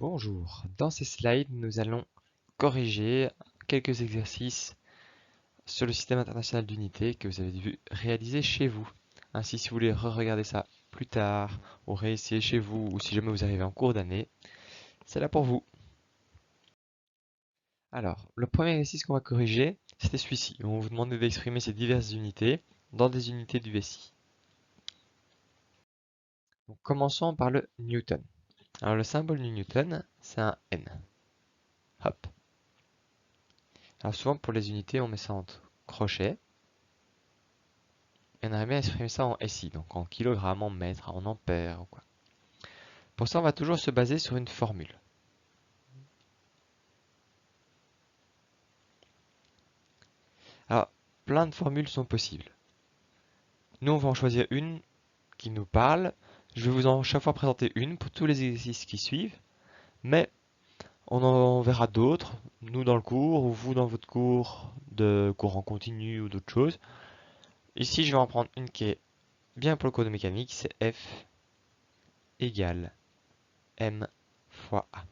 Bonjour, dans ces slides, nous allons corriger quelques exercices sur le système international d'unités que vous avez dû réaliser chez vous. Ainsi, si vous voulez re-regarder ça plus tard, ou réessayer chez vous, ou si jamais vous arrivez en cours d'année, c'est là pour vous. Alors, le premier exercice qu'on va corriger, c'était celui-ci. On va vous demander d'exprimer ces diverses unités dans des unités du SI. Donc, commençons par le Newton. Alors, le symbole du Newton, c'est un N. Hop. Alors, souvent, pour les unités, on met ça entre crochets. Et on aimerait bien exprimer ça en SI, donc en kilogrammes, en mètres, en ampères ou quoi. Pour ça, on va toujours se baser sur une formule. Alors, plein de formules sont possibles. Nous, on va en choisir une qui nous parle. Je vais vous en chaque fois présenter une pour tous les exercices qui suivent, mais on en verra d'autres, nous dans le cours, ou vous dans votre cours de courant continu ou d'autres choses. Ici, je vais en prendre une qui est bien pour le cours de mécanique, c'est F égale M fois A.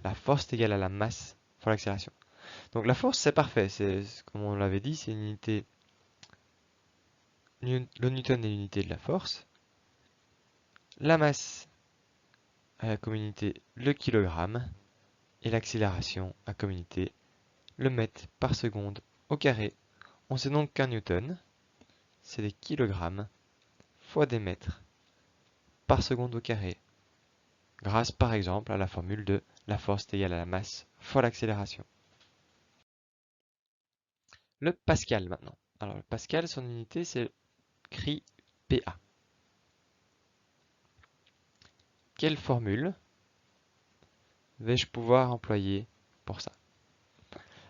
La force est égale à la masse fois l'accélération. Donc la force, c'est parfait. C'est comme on l'avait dit, c'est une unité. Le newton est l'unité de la force. La masse a comme unité le kilogramme. Et l'accélération a comme unité le mètre par seconde au carré. On sait donc qu'un newton, c'est des kilogrammes fois des mètres par seconde au carré. Grâce par exemple à la formule de la force est égale à la masse fois l'accélération. Le pascal maintenant. Alors le pascal, son unité, c'est écrit PA. Quelle formule vais-je pouvoir employer pour ça?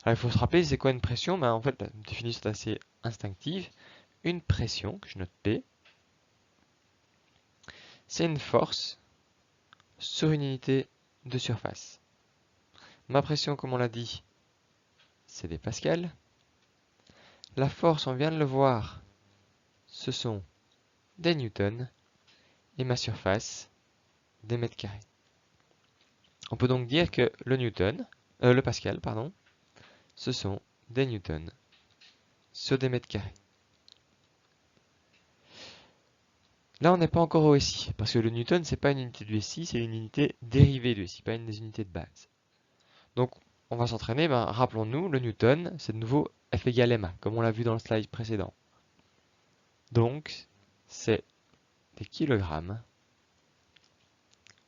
Alors, il faut se rappeler, c'est quoi une pression? En fait, la définition est assez instinctive. Une pression, que je note P, c'est une force sur une unité de surface. Ma pression, comme on l'a dit, c'est des pascals. La force, on vient de le voir, ce sont des newtons. Et ma surface, des mètres carrés. On peut donc dire que le pascal, pardon, ce sont des newtons sur des mètres carrés. Là, on n'est pas encore au SI, parce que le newton, c'est pas une unité du SI, c'est une unité dérivée du SI, pas une des unités de base. Donc, on va s'entraîner, rappelons-nous, le newton, c'est de nouveau F égale ma, comme on l'a vu dans le slide précédent. Donc, c'est des kilogrammes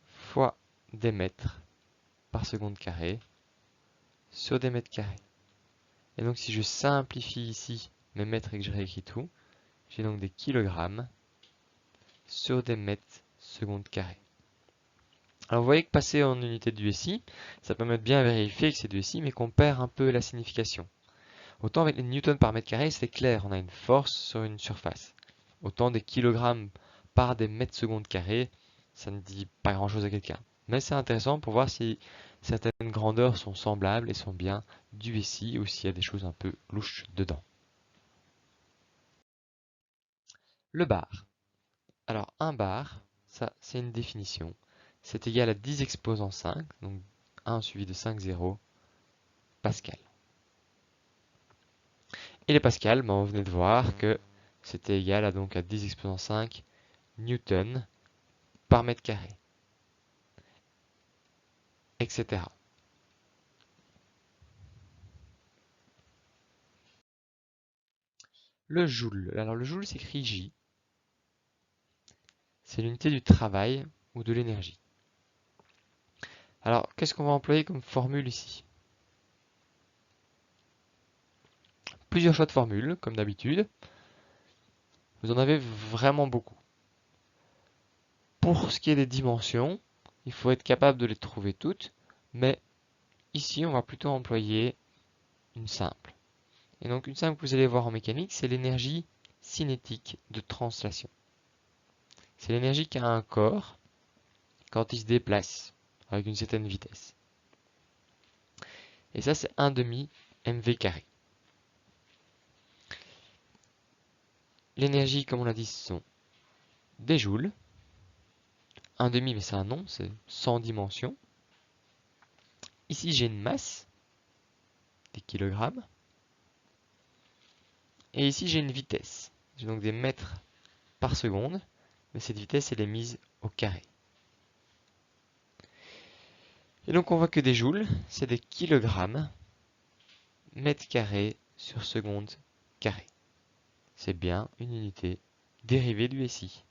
fois des mètres par seconde carrée sur des mètres carrés. Et donc, si je simplifie ici mes mètres et que je réécris tout, j'ai donc des kilogrammes sur des mètres seconde carrée. Alors vous voyez que passer en unité du SI, ça permet de bien vérifier que c'est du SI, mais qu'on perd un peu la signification. Autant avec les newtons par mètre carré, c'est clair, on a une force sur une surface. Autant des kilogrammes par des mètres secondes carrés, ça ne dit pas grand-chose à quelqu'un. Mais c'est intéressant pour voir si certaines grandeurs sont semblables et sont bien du SI ou s'il y a des choses un peu louches dedans. Le bar. Alors un bar, ça c'est une définition. C'est égal à 10 exposant 5, donc 1 suivi de 5 zéros, pascal. Et les pascal, on venait de voir que c'était égal à, donc, à 10 exposant 5 newton par mètre carré, etc. Le joule. Alors le joule s'écrit J. C'est l'unité du travail ou de l'énergie. Alors qu'est-ce qu'on va employer comme formule ici? Plusieurs choix de formules, comme d'habitude. Vous en avez vraiment beaucoup. Pour ce qui est des dimensions, il faut être capable de les trouver toutes, mais ici on va plutôt employer une simple. Et donc une simple que vous allez voir en mécanique, c'est l'énergie cinétique de translation. C'est l'énergie qu'a un corps quand il se déplace avec une certaine vitesse. Et ça c'est 1 demi mv carré. L'énergie, comme on l'a dit, ce sont des joules. 1 demi, mais c'est un nom, c'est sans dimension. Ici, j'ai une masse, des kilogrammes. Et ici, j'ai une vitesse. J'ai donc des mètres par seconde, mais cette vitesse, elle est mise au carré. Et donc, on voit que des joules, c'est des kilogrammes, mètres carrés sur seconde carré. C'est bien une unité dérivée du SI.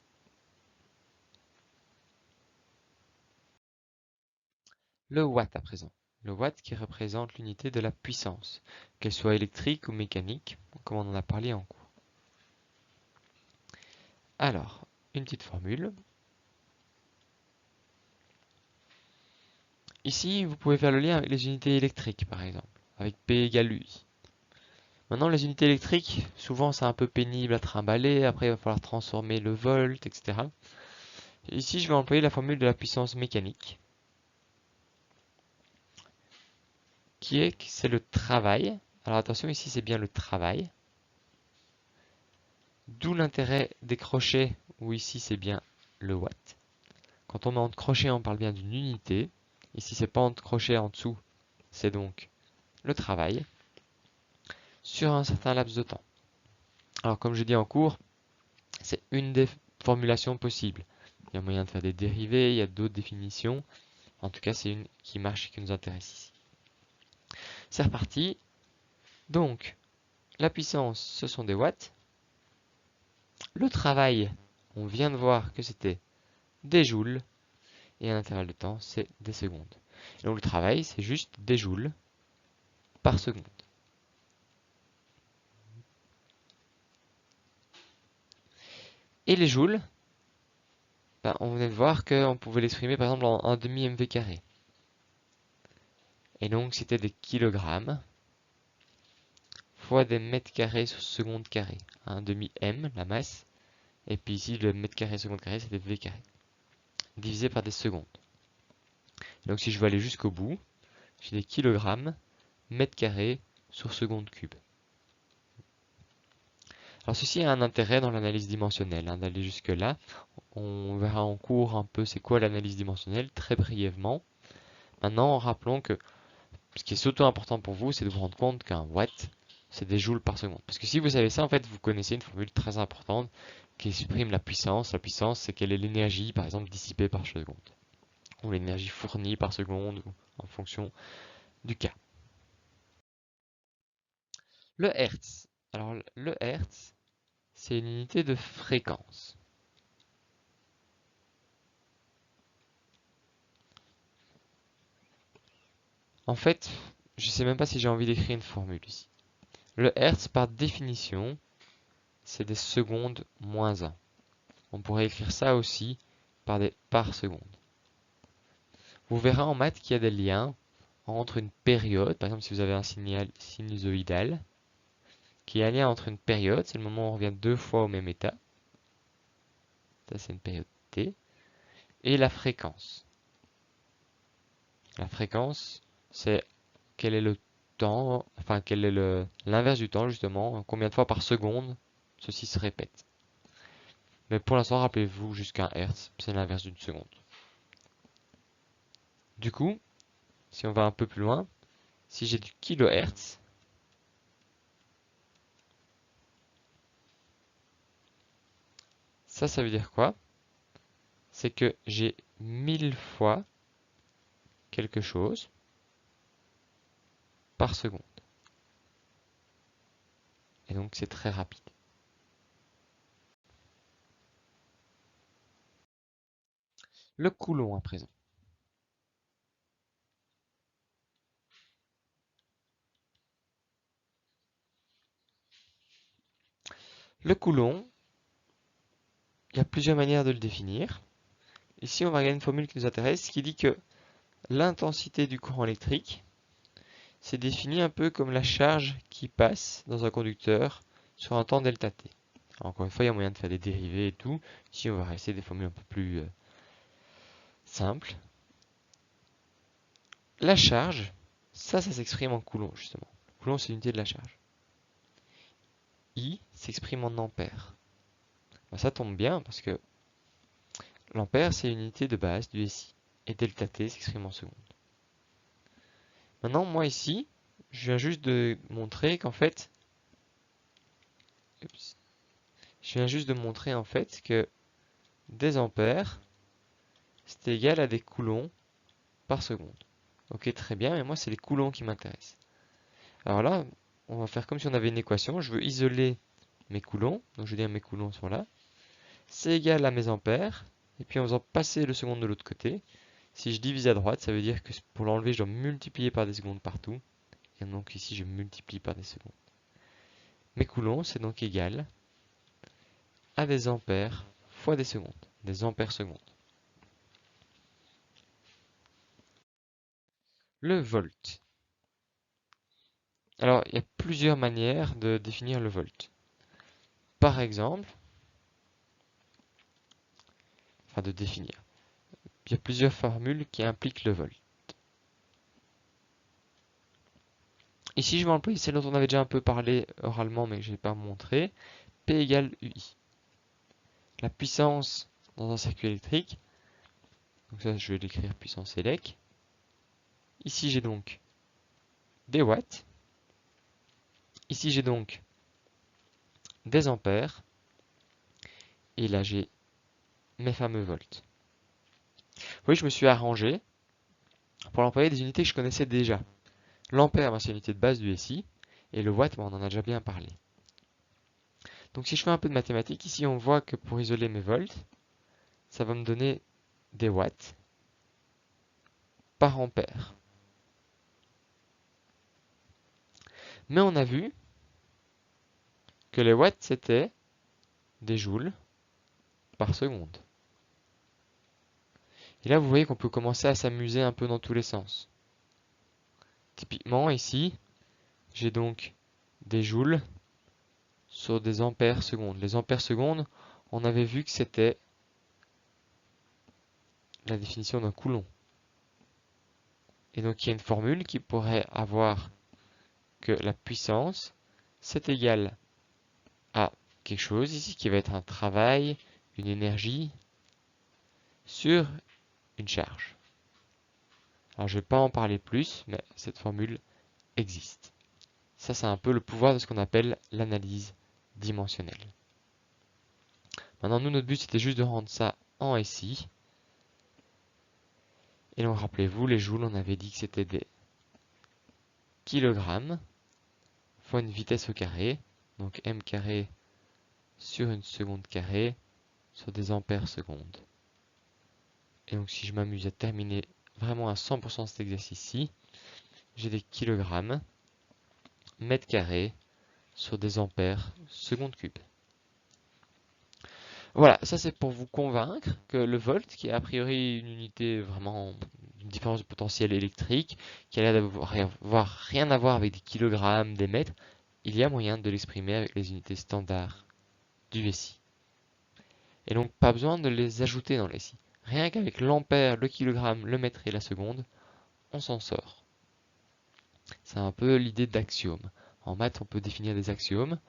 Le watt à présent. Le watt qui représente l'unité de la puissance, qu'elle soit électrique ou mécanique, comme on en a parlé en cours. Alors, une petite formule. Ici, vous pouvez faire le lien avec les unités électriques, par exemple, avec P égale UI. Maintenant, les unités électriques, souvent c'est un peu pénible à trimballer, après il va falloir transformer le volt, etc. Ici, je vais employer la formule de la puissance mécanique, c'est le travail. Alors attention, ici c'est bien le travail. D'où l'intérêt des crochets, où ici c'est bien le watt. Quand on met entre crochets, on parle bien d'une unité. Ici, c'est pas entre crochets en dessous, c'est donc le travail sur un certain laps de temps. Alors, comme je dis en cours, c'est une des formulations possibles. Il y a moyen de faire des dérivés, il y a d'autres définitions. En tout cas, c'est une qui marche et qui nous intéresse ici. C'est reparti. Donc, la puissance, ce sont des watts. Le travail, on vient de voir que c'était des joules. Et un intervalle de temps, c'est des secondes. Et donc, le travail, c'est juste des joules par seconde. Et les joules, on venait de voir qu'on pouvait l'exprimer par exemple en 1 demi mv carré. Et donc c'était des kilogrammes fois des mètres carrés sur seconde carré. 1 demi m, la masse. Et puis ici, le mètre carré seconde carré, c'était v carré. Divisé par des secondes. Donc si je veux aller jusqu'au bout, j'ai des kilogrammes, mètres carrés sur seconde cube. Alors ceci a un intérêt dans l'analyse dimensionnelle, d'aller jusque là. On verra en cours un peu c'est quoi l'analyse dimensionnelle, très brièvement. Maintenant, rappelons que ce qui est surtout important pour vous, c'est de vous rendre compte qu'un watt, c'est des joules par seconde. Parce que si vous savez ça, en fait, vous connaissez une formule très importante qui exprime la puissance. La puissance, c'est quelle est l'énergie, par exemple, dissipée par seconde. Ou l'énergie fournie par seconde, en fonction du cas. Le Hertz. Alors, le Hertz, c'est une unité de fréquence. En fait, je ne sais même pas si j'ai envie d'écrire une formule ici. Le Hertz, par définition, c'est des secondes moins 1. On pourrait écrire ça aussi par des par seconde. Vous verrez en maths qu'il y a des liens entre une période, par exemple si vous avez un signal sinusoïdal, qu'il y a un lien entre une période, c'est le moment où on revient deux fois au même état, ça c'est une période t, et la fréquence. La fréquence, c'est quel est le temps, enfin quel est l'inverse du temps justement, combien de fois par seconde ceci se répète. Mais pour l'instant, rappelez-vous jusqu'à 1 Hertz, c'est l'inverse d'une seconde. Du coup, si on va un peu plus loin, si j'ai du kilohertz, ça veut dire quoi? C'est que j'ai 1000 fois quelque chose par seconde. Et donc c'est très rapide. Le coulomb à présent. Le coulomb, il y a plusieurs manières de le définir. Ici, on va regarder une formule qui nous intéresse, qui dit que l'intensité du courant électrique, c'est défini un peu comme la charge qui passe dans un conducteur sur un temps delta t. Alors, encore une fois, il y a moyen de faire des dérivés et tout. Ici, on va rester des formules un peu plus simples. La charge, ça s'exprime en coulomb, justement. Coulomb, c'est l'unité de la charge. I s'exprime en ampères. Ben, ça tombe bien parce que l'ampère, c'est l'unité de base du SI. Et delta T s'exprime en secondes. Maintenant, moi ici, je viens juste de montrer qu'en fait, que des ampères, c'était égal à des coulombs par seconde. Ok, très bien, mais moi c'est les coulombs qui m'intéressent. Alors là, on va faire comme si on avait une équation. Je veux isoler mes coulombs, donc je veux dire mes coulombs sont là. C'est égal à mes ampères, et puis en faisant passer le second de l'autre côté, si je divise à droite, ça veut dire que pour l'enlever, je dois multiplier par des secondes partout. Et donc ici, je multiplie par des secondes. Mes coulombs, c'est donc égal à des ampères fois des secondes, des ampères secondes. Le volt. Alors, il y a plusieurs manières de définir le volt. Par exemple, enfin de définir, il y a plusieurs formules qui impliquent le volt. Ici, je vais employer celle dont on avait déjà un peu parlé oralement, mais que je n'ai pas montré. P égale UI. La puissance dans un circuit électrique, donc ça je vais l'écrire puissance élec. Ici j'ai donc des watts. Ici j'ai donc des ampères. Et là j'ai mes fameux volts. Oui, je me suis arrangé pour employer des unités que je connaissais déjà. L'ampère, c'est l'unité de base du SI. Et le watt, on en a déjà bien parlé. Donc si je fais un peu de mathématiques, ici on voit que pour isoler mes volts, ça va me donner des watts par ampère. Mais on a vu que les watts, c'était des joules par seconde. Et là, vous voyez qu'on peut commencer à s'amuser un peu dans tous les sens. Typiquement, ici, j'ai donc des joules sur des ampères secondes. Les ampères secondes, on avait vu que c'était la définition d'un coulomb. Et donc, il y a une formule qui pourrait avoir que la puissance, c'est égal à quelque chose ici qui va être un travail, une énergie sur une charge. Alors, je ne vais pas en parler plus, mais cette formule existe. Ça, c'est un peu le pouvoir de ce qu'on appelle l'analyse dimensionnelle. Maintenant, nous, notre but, c'était juste de rendre ça en SI. Et donc, rappelez-vous, les joules, on avait dit que c'était des kilogrammes fois une vitesse au carré. Donc, m carré sur une seconde carrée sur des ampères secondes. Et donc, si je m'amuse à terminer vraiment à 100% cet exercice-ci, j'ai des kilogrammes mètres carrés sur des ampères seconde cube. Voilà, ça c'est pour vous convaincre que le volt, qui est a priori une unité vraiment d'une différence de potentiel électrique, qui a l'air d'avoir rien à voir avec des kilogrammes, des mètres, il y a moyen de l'exprimer avec les unités standards du SI. Et donc pas besoin de les ajouter dans les SI. Rien qu'avec l'ampère, le kilogramme, le mètre et la seconde, on s'en sort. C'est un peu l'idée d'axiome. En maths, on peut définir des axiomes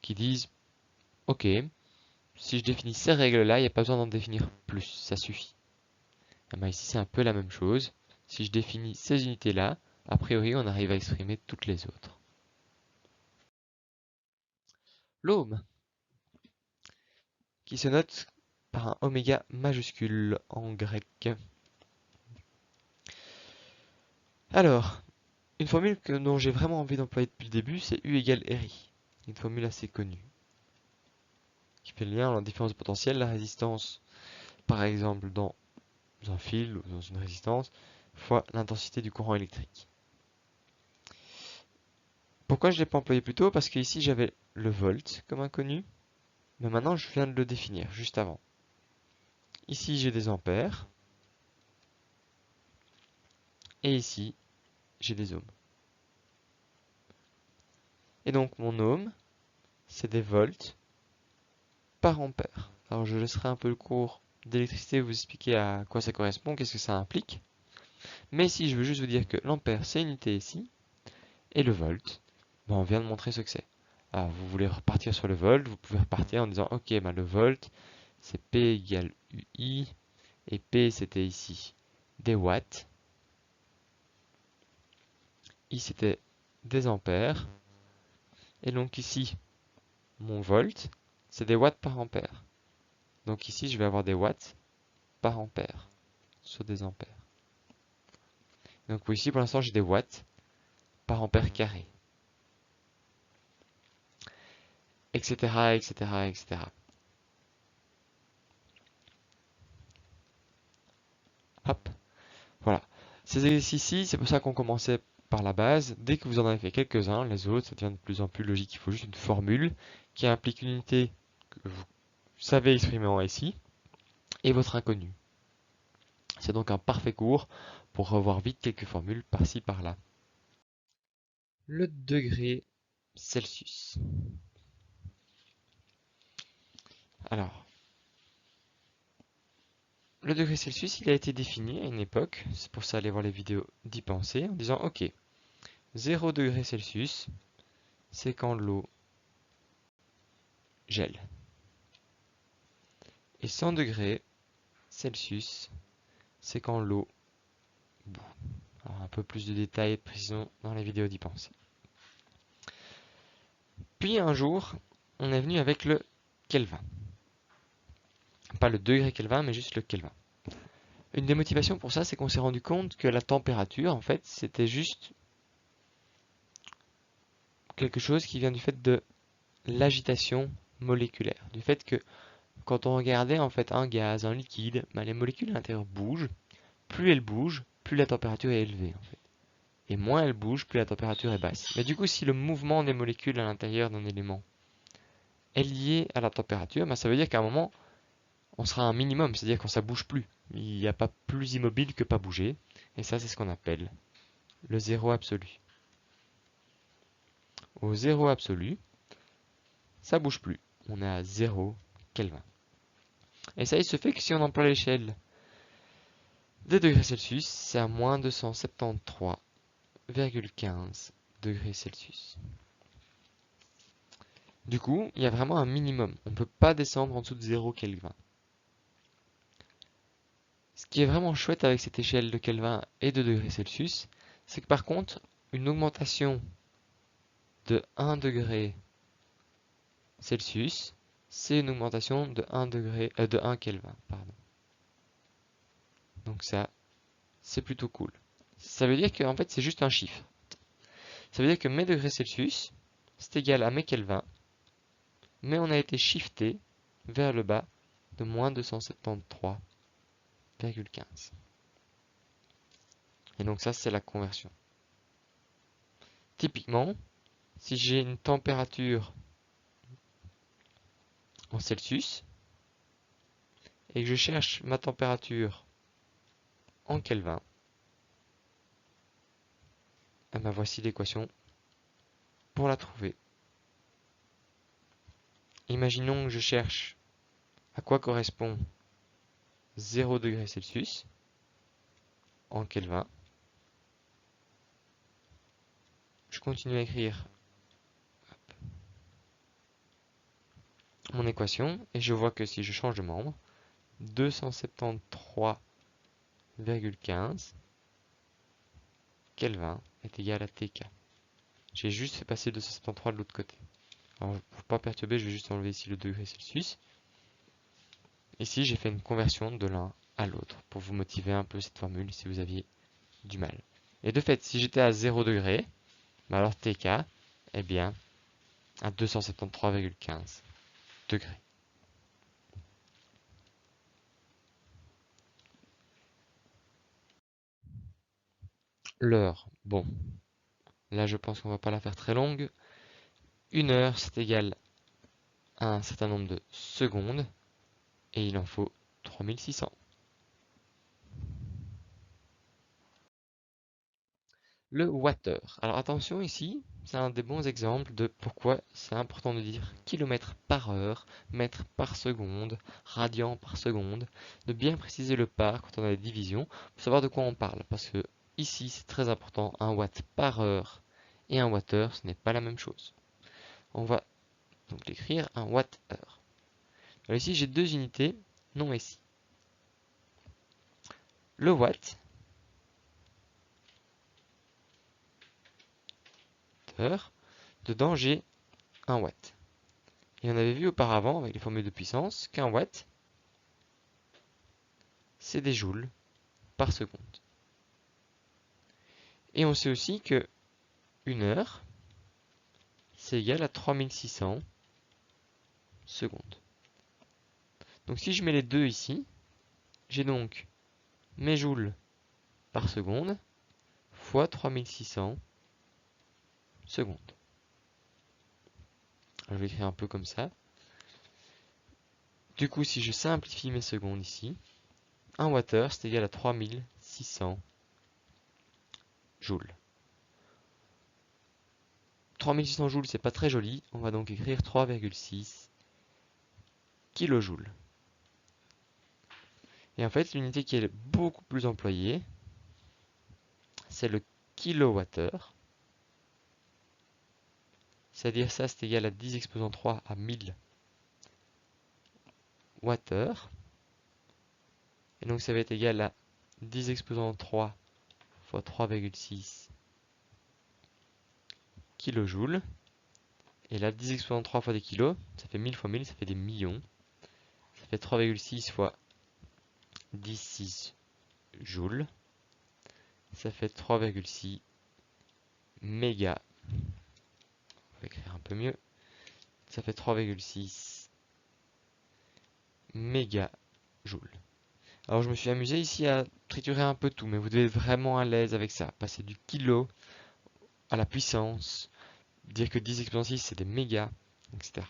qui disent, ok, si je définis ces règles-là, il n'y a pas besoin d'en définir plus, ça suffit. Et bien ici, c'est un peu la même chose. Si je définis ces unités-là, a priori, on arrive à exprimer toutes les autres. L'ohm, qui se note par un oméga majuscule en grec. Alors, une formule dont j'ai vraiment envie d'employer depuis le début, c'est U égale RI. Une formule assez connue, qui fait le lien entre la différence de potentiel, la résistance, par exemple, dans un fil ou dans une résistance, fois l'intensité du courant électrique. Pourquoi je ne l'ai pas employé plus tôt? Parce qu'ici j'avais le volt comme inconnu, mais maintenant je viens de le définir juste avant. Ici j'ai des ampères, et ici j'ai des ohms. Et donc mon ohm, c'est des volts par ampère. Alors je laisserai un peu le cours d'électricité vous expliquer à quoi ça correspond, qu'est-ce que ça implique. Mais ici je veux juste vous dire que l'ampère c'est une unité ici, et le volt, ben, on vient de montrer ce que c'est. Alors vous voulez repartir sur le volt, vous pouvez repartir en disant ok, ben, le volt c'est P égale UI, et P c'était ici des watts. c'était des ampères. Et donc ici, mon volt, c'est des watts par ampère. Donc ici, je vais avoir des watts par ampère sur des ampères. Donc ici, pour l'instant, j'ai des watts par ampère carré. Etc., etc., etc. Hop, voilà. Ces exercices-ci, c'est pour ça qu'on commençait par la base. Dès que vous en avez fait quelques-uns, les autres, ça devient de plus en plus logique. Il faut juste une formule qui implique une unité que vous savez exprimer en SI et votre inconnu. C'est donc un parfait cours pour revoir vite quelques formules par-ci par-là. Le degré Celsius. Alors, le degré Celsius, il a été défini à une époque, c'est pour ça aller voir les vidéos d'y penser, en disant ok, 0 degré Celsius, c'est quand l'eau gèle. Et 100 degrés Celsius, c'est quand l'eau bout. Alors, un peu plus de détails et de précision dans les vidéos d'y penser. Puis un jour, on est venu avec le Kelvin. Pas le degré Kelvin, mais juste le Kelvin. Une des motivations pour ça, c'est qu'on s'est rendu compte que la température, en fait, c'était juste quelque chose qui vient du fait de l'agitation moléculaire. Du fait que quand on regardait en fait un gaz, un liquide, ben, les molécules à l'intérieur bougent. Plus elles bougent, plus la température est élevée en fait. Et moins elles bougent, plus la température est basse. Mais du coup, si le mouvement des molécules à l'intérieur d'un élément est lié à la température, ben, ça veut dire qu'à un moment, on sera à un minimum, c'est-à-dire quand ça bouge plus. Il n'y a pas plus immobile que pas bouger. Et ça, c'est ce qu'on appelle le zéro absolu. Au zéro absolu, ça bouge plus. On est à 0 Kelvin. Et ça, il se fait que si on emploie l'échelle des degrés Celsius, c'est à moins 273,15 degrés Celsius. Du coup, il y a vraiment un minimum. On ne peut pas descendre en dessous de 0 Kelvin. Ce qui est vraiment chouette avec cette échelle de Kelvin et de degrés Celsius, c'est que par contre, une augmentation de 1 degré Celsius, c'est une augmentation de 1 Kelvin. Pardon. Donc ça, c'est plutôt cool. Ça veut dire qu'en fait, c'est juste un chiffre. Ça veut dire que mes degrés Celsius, c'est égal à mes Kelvin, mais on a été shifté vers le bas de moins 273,15. Et donc ça, c'est la conversion. Typiquement, si j'ai une température en Celsius et que je cherche ma température en Kelvin, et ben voici l'équation pour la trouver. Imaginons que je cherche à quoi correspond 0 degré Celsius en Kelvin. Je continue à écrire mon équation et je vois que si je change de membre, 273,15 Kelvin est égal à TK. J'ai juste fait passer 273 de l'autre côté. Alors, pour ne pas perturber, je vais juste enlever ici le degré Celsius. Ici, j'ai fait une conversion de l'un à l'autre pour vous motiver un peu cette formule si vous aviez du mal. Et de fait, si j'étais à 0 degré, bah alors TK est bien à 273,15 degrés. L'heure, bon, là je pense qu'on va pas la faire très longue. Une heure, c'est égal à un certain nombre de secondes, et il en faut 3600. Le wattheure. Alors attention ici, c'est un des bons exemples de pourquoi c'est important de dire kilomètre par heure, mètre par seconde, radian par seconde, de bien préciser le par quand on a des divisions, pour savoir de quoi on parle. Parce que ici, c'est très important, un watt par heure et un wattheure, ce n'est pas la même chose. On va donc l'écrire, un wattheure. Alors ici, j'ai deux unités non SI. Le watt, kilowattheure. Dedans, j'ai 1 watt. Et on avait vu auparavant, avec les formules de puissance, qu'un watt, c'est des joules par seconde. Et on sait aussi que 1 heure, c'est égal à 3600 secondes. Donc si je mets les deux ici, j'ai donc mes joules par seconde fois 3600 secondes. Alors, je vais écrire un peu comme ça. Du coup, si je simplifie mes secondes ici, 1 Wh c'est égal à 3600 joules. 3600 joules, c'est pas très joli. On va donc écrire 3,6 kilojoules. Et en fait, l'unité qui est beaucoup plus employée, c'est le kilowattheure. C'est-à-dire ça, c'est égal à 10 exposant 3 à 1000 Wh. Et donc ça va être égal à 10 exposant 3 fois 3,6 kilojoules. Et là, 10 exposant 3 fois des kilos, ça fait 1000 fois 1000, ça fait des millions. Ça fait 3,6 fois 10,6 joules. Ça fait 3,6 méga. On va écrire un peu mieux. Ça fait 3,6 mégajoules. Alors je me suis amusé ici à triturer un peu tout, mais vous devez être vraiment à l'aise avec ça. Passer du kilo à la puissance, dire que 10 exponent 6 c'est des mégas, etc.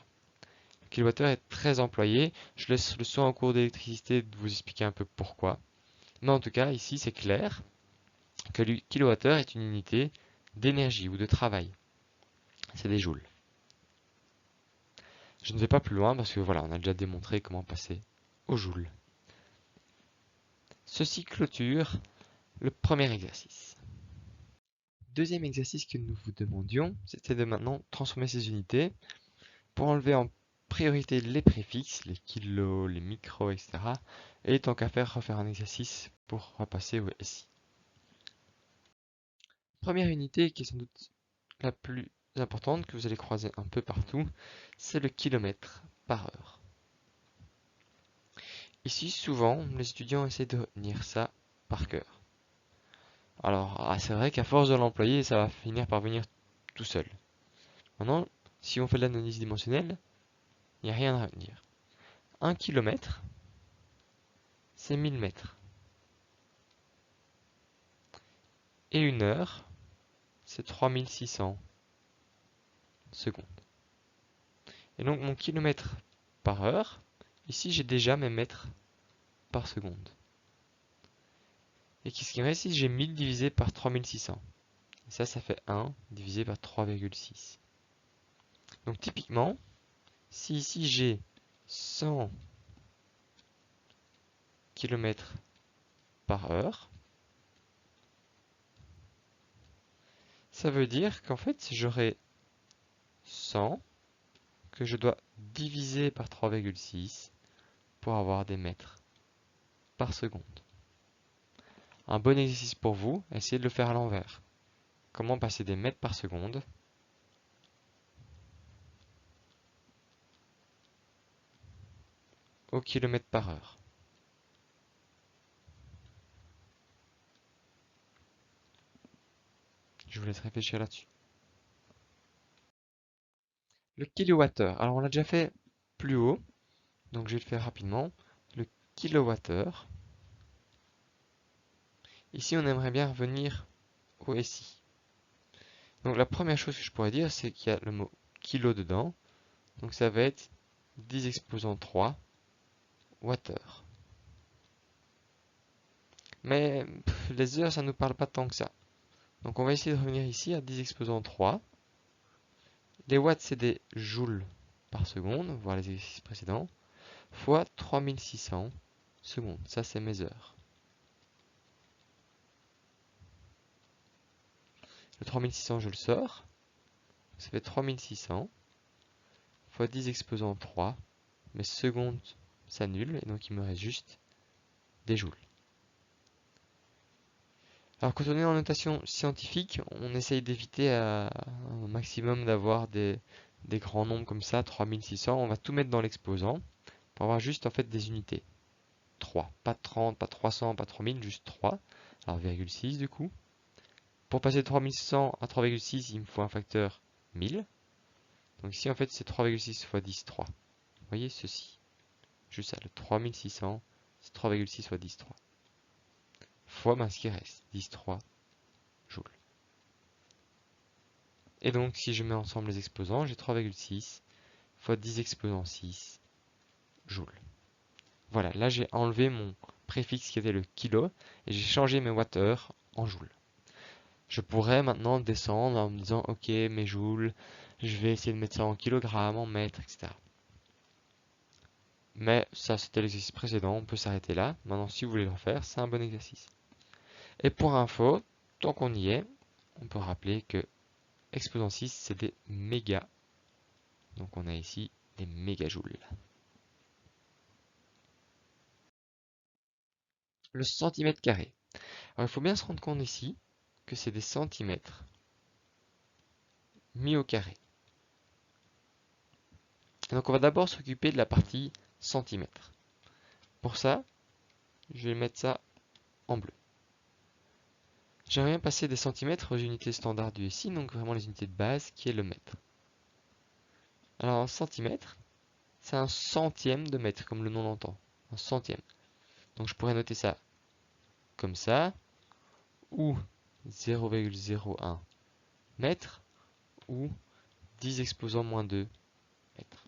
Le kilowattheure est très employé. Je laisse le soin en cours d'électricité de vous expliquer un peu pourquoi. Mais en tout cas, ici c'est clair que le kilowattheure est une unité d'énergie ou de travail. C'est des joules. Je ne vais pas plus loin parce que voilà, on a déjà démontré comment passer aux joules. Ceci clôture le premier exercice. Deuxième exercice que nous vous demandions, c'était de maintenant transformer ces unités pour enlever en priorité les préfixes, les kilos, les micros, etc. Et tant qu'à faire, refaire un exercice pour repasser au SI. Première unité qui est sans doute la plus importante que vous allez croiser un peu partout, c'est le kilomètre par heure. Ici, souvent, les étudiants essaient de retenir ça par cœur. Alors, c'est vrai qu'à force de l'employer, ça va finir par venir tout seul. Maintenant, si on fait de l'analyse dimensionnelle, il n'y a rien à retenir. 1 km, c'est 1000 mètres. Et 1 heure, c'est 3600 secondes. Et donc mon kilomètre par heure, ici j'ai déjà mes mètres par seconde. Et qu'est-ce qui me reste ici? J'ai 1000 divisé par 3600. Et ça fait 1 divisé par 3,6. Donc typiquement, si ici j'ai 100 km par heure, ça veut dire qu'en fait j'aurai 100 que je dois diviser par 3,6 pour avoir des mètres par seconde. Un bon exercice pour vous, essayez de le faire à l'envers. Comment passer des mètres par seconde au kilomètre par heure. Je vous laisse réfléchir là-dessus. Le kilowattheure. Alors on l'a déjà fait plus haut, donc je vais le faire rapidement. Le kilowattheure. Ici on aimerait bien revenir au SI. Donc la première chose que je pourrais dire, c'est qu'il y a le mot kilo dedans. Donc ça va être 10 exposant 3 Wh. Mais les heures, ça ne nous parle pas tant que ça. Donc on va essayer de revenir ici à 10 exposant 3. Les watts, c'est des joules par seconde, voir les exercices précédents, fois 3600 secondes. Ça, c'est mes heures. Le 3600, je le sors. Ça fait 3600 fois 10 exposant 3. Mes secondes s'annulent et donc il me reste juste des joules. Alors quand on est en notation scientifique, on essaye d'éviter un maximum d'avoir des grands nombres comme ça, 3600. On va tout mettre dans l'exposant pour avoir juste en fait des unités. 3, pas 30, pas 300, pas 3000, juste 3. Alors 0,6 du coup. Pour passer de 3600 à 3,6, il me faut un facteur 1000. Donc ici en fait c'est 3,6 fois 10, 3. Vous voyez ceci. Juste ça, le 3600, c'est 3,6 fois 10, 3. Fois ce qui reste, 10, 3 joules. Et donc si je mets ensemble les exposants, j'ai 3,6 fois 10 exposant 6 joules. Voilà, là j'ai enlevé mon préfixe qui était le kilo et j'ai changé mes wattheures en joules. Je pourrais maintenant descendre en me disant ok mes joules, je vais essayer de mettre ça en kilogrammes, en mètres, etc. Mais ça c'était l'exercice précédent, on peut s'arrêter là. Maintenant si vous voulez le refaire, c'est un bon exercice. Et pour info, tant qu'on y est, on peut rappeler que exposant 6 c'est des mégas. Donc on a ici des mégajoules. Le centimètre carré. Alors il faut bien se rendre compte ici que c'est des centimètres mis au carré. Et donc on va d'abord s'occuper de la partie centimètres. Pour ça, je vais mettre ça en bleu. J'aimerais bien passer des centimètres aux unités standards du SI, donc vraiment les unités de base, qui est le mètre. Alors un centimètre, c'est un centième de mètre, comme le nom l'entend. Un centième. Donc je pourrais noter ça comme ça, ou 0,01 mètre, ou 10 exposant moins 2 mètres.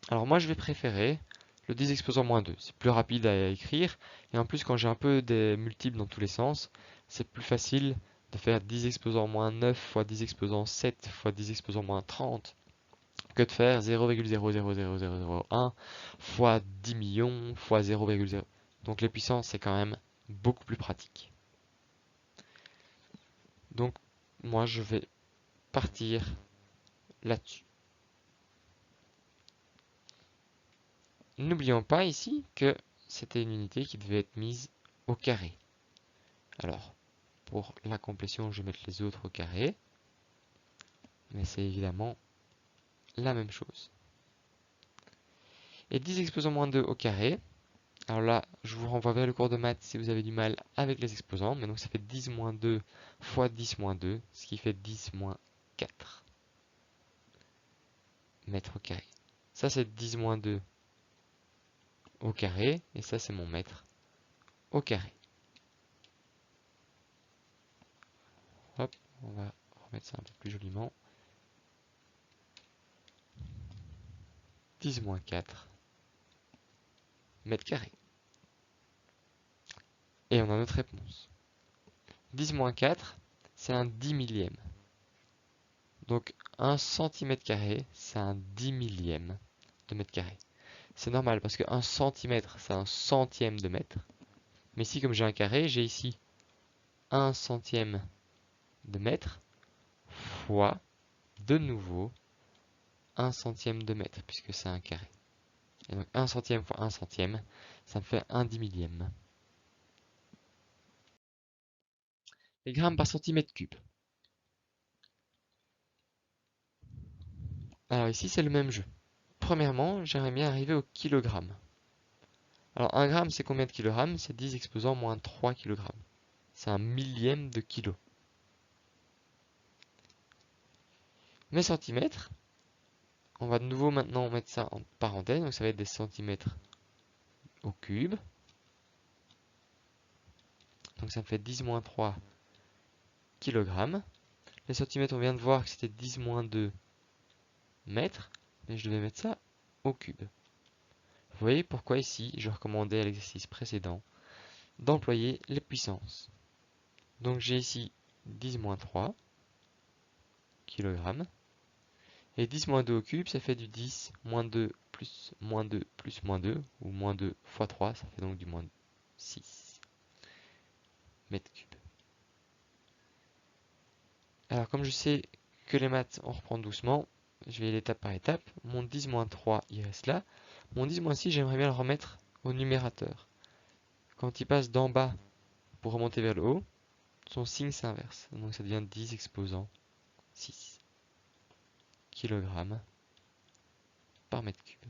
Alors moi je vais préférer le 10 exposant moins 2. C'est plus rapide à écrire. Et en plus quand j'ai un peu des multiples dans tous les sens, c'est plus facile de faire 10 exposant moins 9 fois 10 exposant 7 fois 10 exposant moins 30 que de faire 0,00001 fois 10 millions fois 0,0. Donc les puissances c'est quand même beaucoup plus pratique. Donc moi je vais partir là-dessus. N'oublions pas ici que c'était une unité qui devait être mise au carré. Alors, pour la complétion, je vais mettre les autres au carré. Mais c'est évidemment la même chose. Et 10 exposants moins 2 au carré. Alors là, je vous renvoie vers le cours de maths si vous avez du mal avec les exposants. Mais donc ça fait 10 moins 2 fois 10 moins 2, ce qui fait 10 moins 4 mètres au carré. Ça c'est 10 moins 2 au carré. Et ça c'est mon mètre au carré. Hop, on va remettre ça un peu plus joliment. 10 moins 4 mètres carrés. Et on a notre réponse. 10 moins 4, c'est un 10 millième. Donc 1 centimètre carré, c'est un 10 millième de mètre carré. C'est normal parce que 1 centimètre, c'est un centième de mètre. Mais ici, comme j'ai un carré, j'ai ici 1 centième de mètre fois, de nouveau, 1 centième de mètre, puisque c'est un carré. Et donc 1 centième fois 1 centième, ça me fait un 10 millième. Les grammes par centimètre cube. Alors ici, c'est le même jeu. Premièrement, j'aimerais bien arriver au kilogramme. Alors 1 gramme, c'est combien de kilogrammes? C'est 10 exposant moins 3 kilogrammes. C'est un millième de kilo. Mes centimètres, on va de nouveau maintenant mettre ça en parenthèse, donc ça va être des centimètres au cube. Donc ça me fait 10 moins 3 kilogrammes. Les centimètres, on vient de voir que c'était 10 moins 2 mètres, mais je devais mettre ça au cube. Vous voyez pourquoi ici, je recommandais à l'exercice précédent d'employer les puissances. Donc j'ai ici 10 moins 3 kilogrammes. Et 10 moins 2 au cube, ça fait du 10 moins 2 plus moins 2 plus moins 2, ou moins 2 fois 3, ça fait donc du moins 6 mètres cubes. Alors comme je sais que les maths, on reprend doucement, je vais aller étape par étape. Mon 10 moins 3, il reste là. Mon 10 moins 6, j'aimerais bien le remettre au numérateur. Quand il passe d'en bas pour remonter vers le haut, son signe s'inverse. Donc ça devient 10 exposant 6 kg par mètre cube.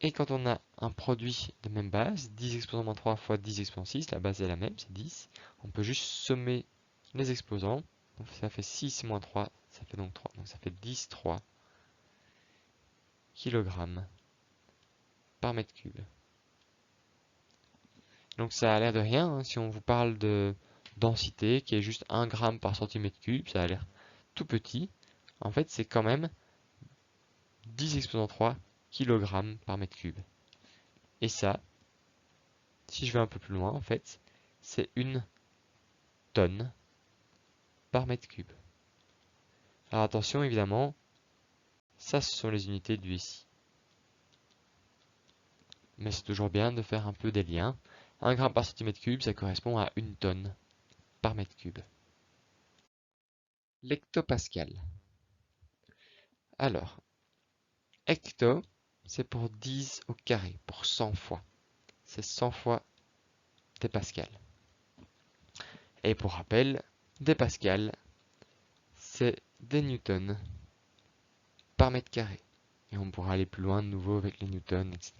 Et quand on a un produit de même base, 10 exposant moins 3 fois 10 exposant 6, la base est la même, c'est 10. On peut juste sommer les exposants. Donc ça fait 6 moins 3, ça fait donc 3. Donc ça fait 10, 3 kg par mètre cube. Donc ça a l'air de rien, hein, si on vous parle de densité qui est juste 1 gramme par centimètre cube, ça a l'air tout petit. En fait, c'est quand même 10 exposant 3 kg par mètre cube. Et ça, si je vais un peu plus loin, en fait, c'est une tonne par mètre cube. Alors attention, évidemment, ça ce sont les unités du SI. Mais c'est toujours bien de faire un peu des liens. 1 gramme par centimètre cube, ça correspond à une tonne par mètre cube. L'hectopascal. Alors, hecto, c'est pour 10 au carré, pour 100 fois. C'est 100 fois des pascals. Et pour rappel, des pascals, c'est des newtons par mètre carré. Et on pourra aller plus loin de nouveau avec les newtons, etc.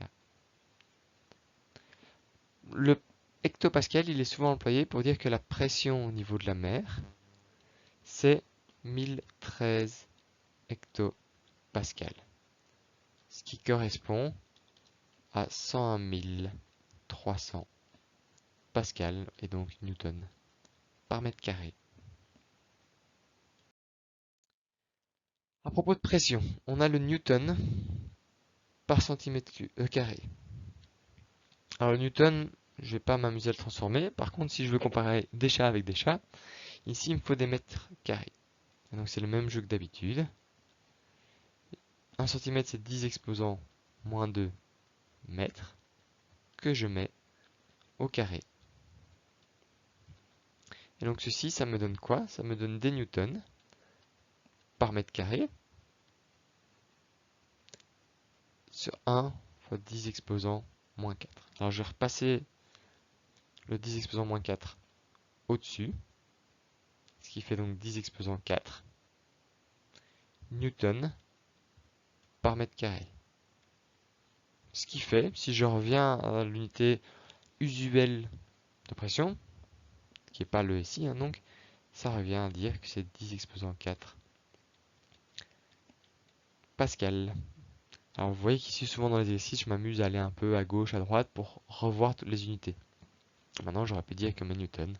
Le hectopascal, il est souvent employé pour dire que la pression au niveau de la mer, c'est 1013 hectopascales. Ce qui correspond à 101 300 pascal et donc newton par mètre carré. À propos de pression, on a le newton par centimètre carré. Alors le newton, je ne vais pas m'amuser à le transformer. Par contre, si je veux comparer des chats avec des chats, ici il me faut des mètres carrés. Et donc c'est le même jeu que d'habitude. 1 cm c'est 10 exposant moins 2 mètres que je mets au carré. Et donc ceci, ça me donne quoi? Ça me donne des newtons par mètre carré sur 1 fois 10 exposant moins 4. Alors je vais repasser le 10 exposant moins 4 au-dessus, ce qui fait donc 10 exposant 4 newtons par mètre carré. Ce qui fait, si je reviens à l'unité usuelle de pression, qui n'est pas le SI, hein, donc ça revient à dire que c'est 10 exposant 4 pascal. Alors vous voyez qu'ici souvent dans les exercices, je m'amuse à aller un peu à gauche, à droite pour revoir toutes les unités. Maintenant j'aurais pu dire que mes newtons,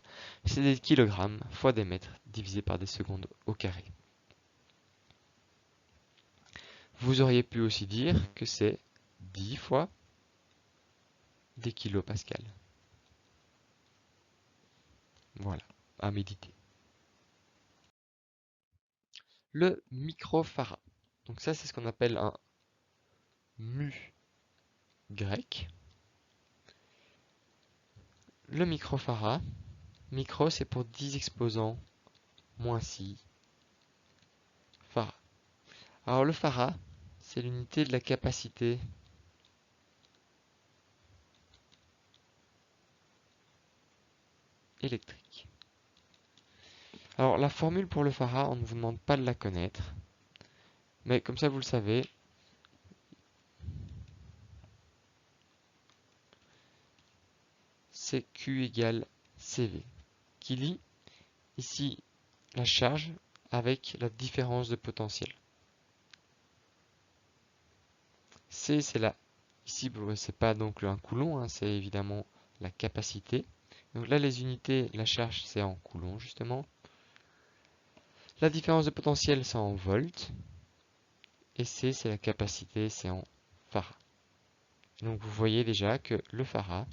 c'est des kilogrammes fois des mètres divisé par des secondes au carré. Vous auriez pu aussi dire que c'est 10 fois des kilopascals. Voilà, à méditer. Le microfarad. Donc ça, c'est ce qu'on appelle un mu grec. Le microfarad, micro c'est pour 10 exposants moins 6 farad. Alors le farad, c'est l'unité de la capacité électrique. Alors la formule pour le farad, on ne vous demande pas de la connaître, mais comme ça vous le savez, c'est Q égale CV, qui lie ici la charge avec la différence de potentiel. C, c'est la... Ici, c'est pas donc un coulomb, hein, c'est évidemment la capacité. Donc là, les unités, la charge, c'est en coulomb, justement. La différence de potentiel, c'est en volts. Et C, c'est la capacité, c'est en farad. Donc vous voyez déjà que le farad,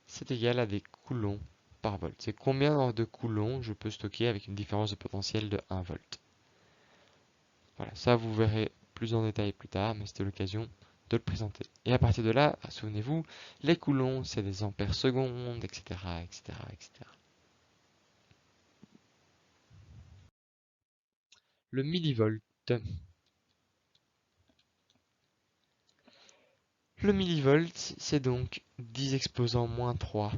c'est égal à des coulombs par volt. C'est combien de coulombs je peux stocker avec une différence de potentiel de 1 volt. Voilà, ça vous verrez plus en détail plus tard, mais c'était l'occasion de le présenter. Et à partir de là, souvenez-vous, les coulombs, c'est des ampères secondes, etc., etc., etc. Le millivolt. Le millivolt, c'est donc 10 exposant moins 3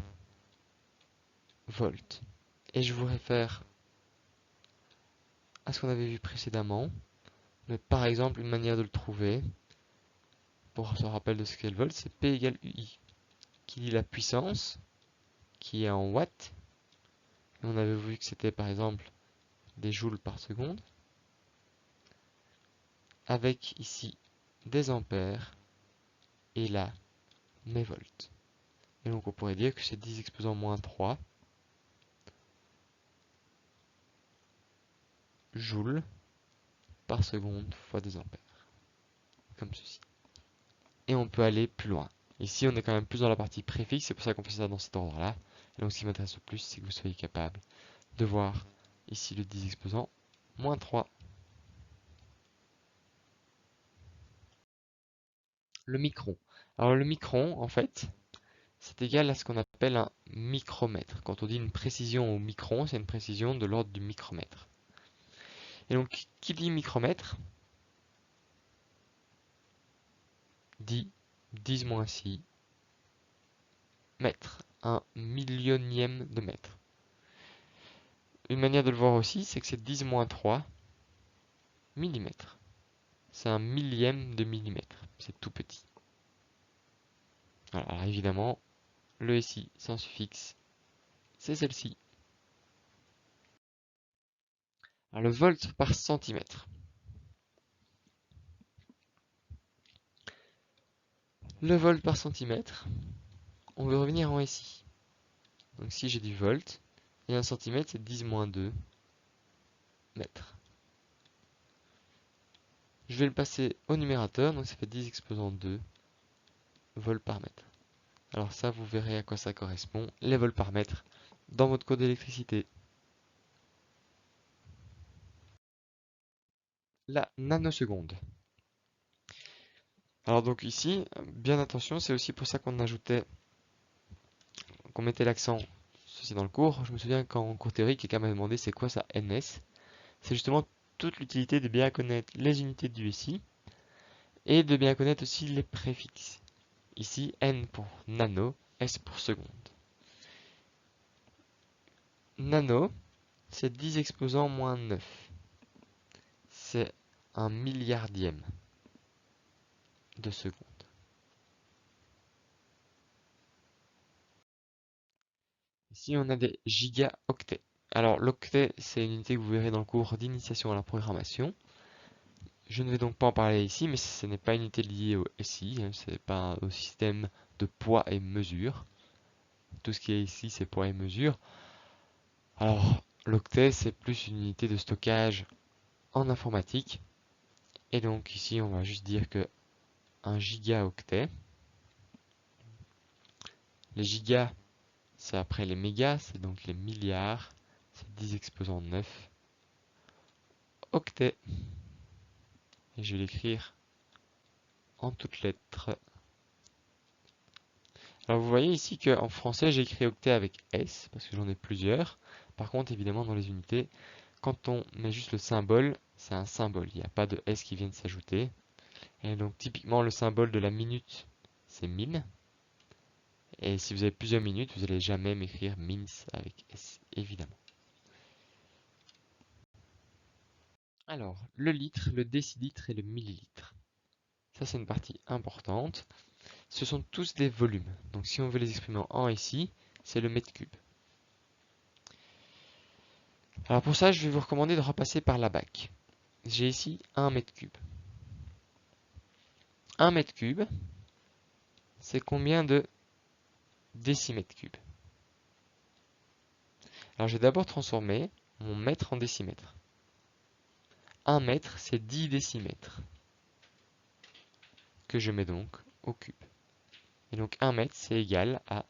volts. Et je vous réfère à ce qu'on avait vu précédemment. Mais par exemple, une manière de le trouver, pour se rappeler de ce qu'est le volt, c'est P égale UI, qui dit la puissance, qui est en watts. Et on avait vu que c'était par exemple des joules par seconde, avec ici des ampères, et là, mes volts. Et donc on pourrait dire que c'est 10 exposant moins 3 joules par seconde fois 2 ampères. Comme ceci. Et on peut aller plus loin. Ici, on est quand même plus dans la partie préfixe, c'est pour ça qu'on fait ça dans cet ordre-là. Et donc ce qui m'intéresse le plus, c'est que vous soyez capable de voir ici le 10 exposant moins 3. Le micron. Alors le micron, en fait, c'est égal à ce qu'on appelle un micromètre. Quand on dit une précision au micron, c'est une précision de l'ordre du micromètre. Et donc, qui dit micromètre dit 10-6 mètres, un millionième de mètre. Une manière de le voir aussi, c'est que c'est 10-3 millimètres. C'est un millième de millimètre. C'est tout petit. Alors évidemment, le SI sans suffixe, c'est celle-ci. Le volt par centimètre. Le volt par centimètre, on veut revenir en SI. Donc si j'ai du volt, et un centimètre, c'est 10-2 mètres. Je vais le passer au numérateur, donc ça fait 10 exposant 2 volts par mètre. Alors ça, vous verrez à quoi ça correspond, les volts par mètre, dans votre cours d'électricité. La nanoseconde. Alors donc ici, bien attention, c'est aussi pour ça qu'on mettait l'accent, ceci dans le cours. Je me souviens qu'en cours théorique, quelqu'un m'a demandé c'est quoi ça NS. C'est justement toute l'utilité de bien connaître les unités du SI et de bien connaître aussi les préfixes. Ici, N pour nano, S pour seconde. Nano, c'est 10 exposant moins 9. C'est un milliardième de seconde. Ici, on a des gigaoctets. Alors, l'octet, c'est une unité que vous verrez dans le cours d'initiation à la programmation. Je ne vais donc pas en parler ici, mais ce n'est pas une unité liée au SI, ce n'est pas au système de poids et mesure. Tout ce qui est ici, c'est poids et mesure. Alors, l'octet, c'est plus une unité de stockage en informatique. Et donc ici, on va juste dire que un gigaoctet, les gigas, c'est après les mégas, c'est donc les milliards, c'est 10 exposant 9 octets. Et je vais l'écrire en toutes lettres. Alors vous voyez ici qu'en français, j'ai écrit octet avec S, parce que j'en ai plusieurs. Par contre, évidemment, dans les unités, quand on met juste le symbole, c'est un symbole. Il n'y a pas de S qui vient de s'ajouter. Et donc typiquement, le symbole de la minute, c'est min. Et si vous avez plusieurs minutes, vous n'allez jamais m'écrire mins avec S, évidemment. Alors, le litre, le décilitre et le millilitre. Ça, c'est une partie importante. Ce sont tous des volumes. Donc, si on veut les exprimer en ici, c'est le mètre cube. Alors, pour ça, je vais vous recommander de repasser par la BAC. J'ai ici 1 mètre cube. 1 mètre cube, c'est combien de décimètres cubes? Alors, je vais d'abord transformer mon mètre en décimètre. 1 mètre, c'est 10 décimètres, que je mets donc au cube. Et donc 1 mètre, c'est égal à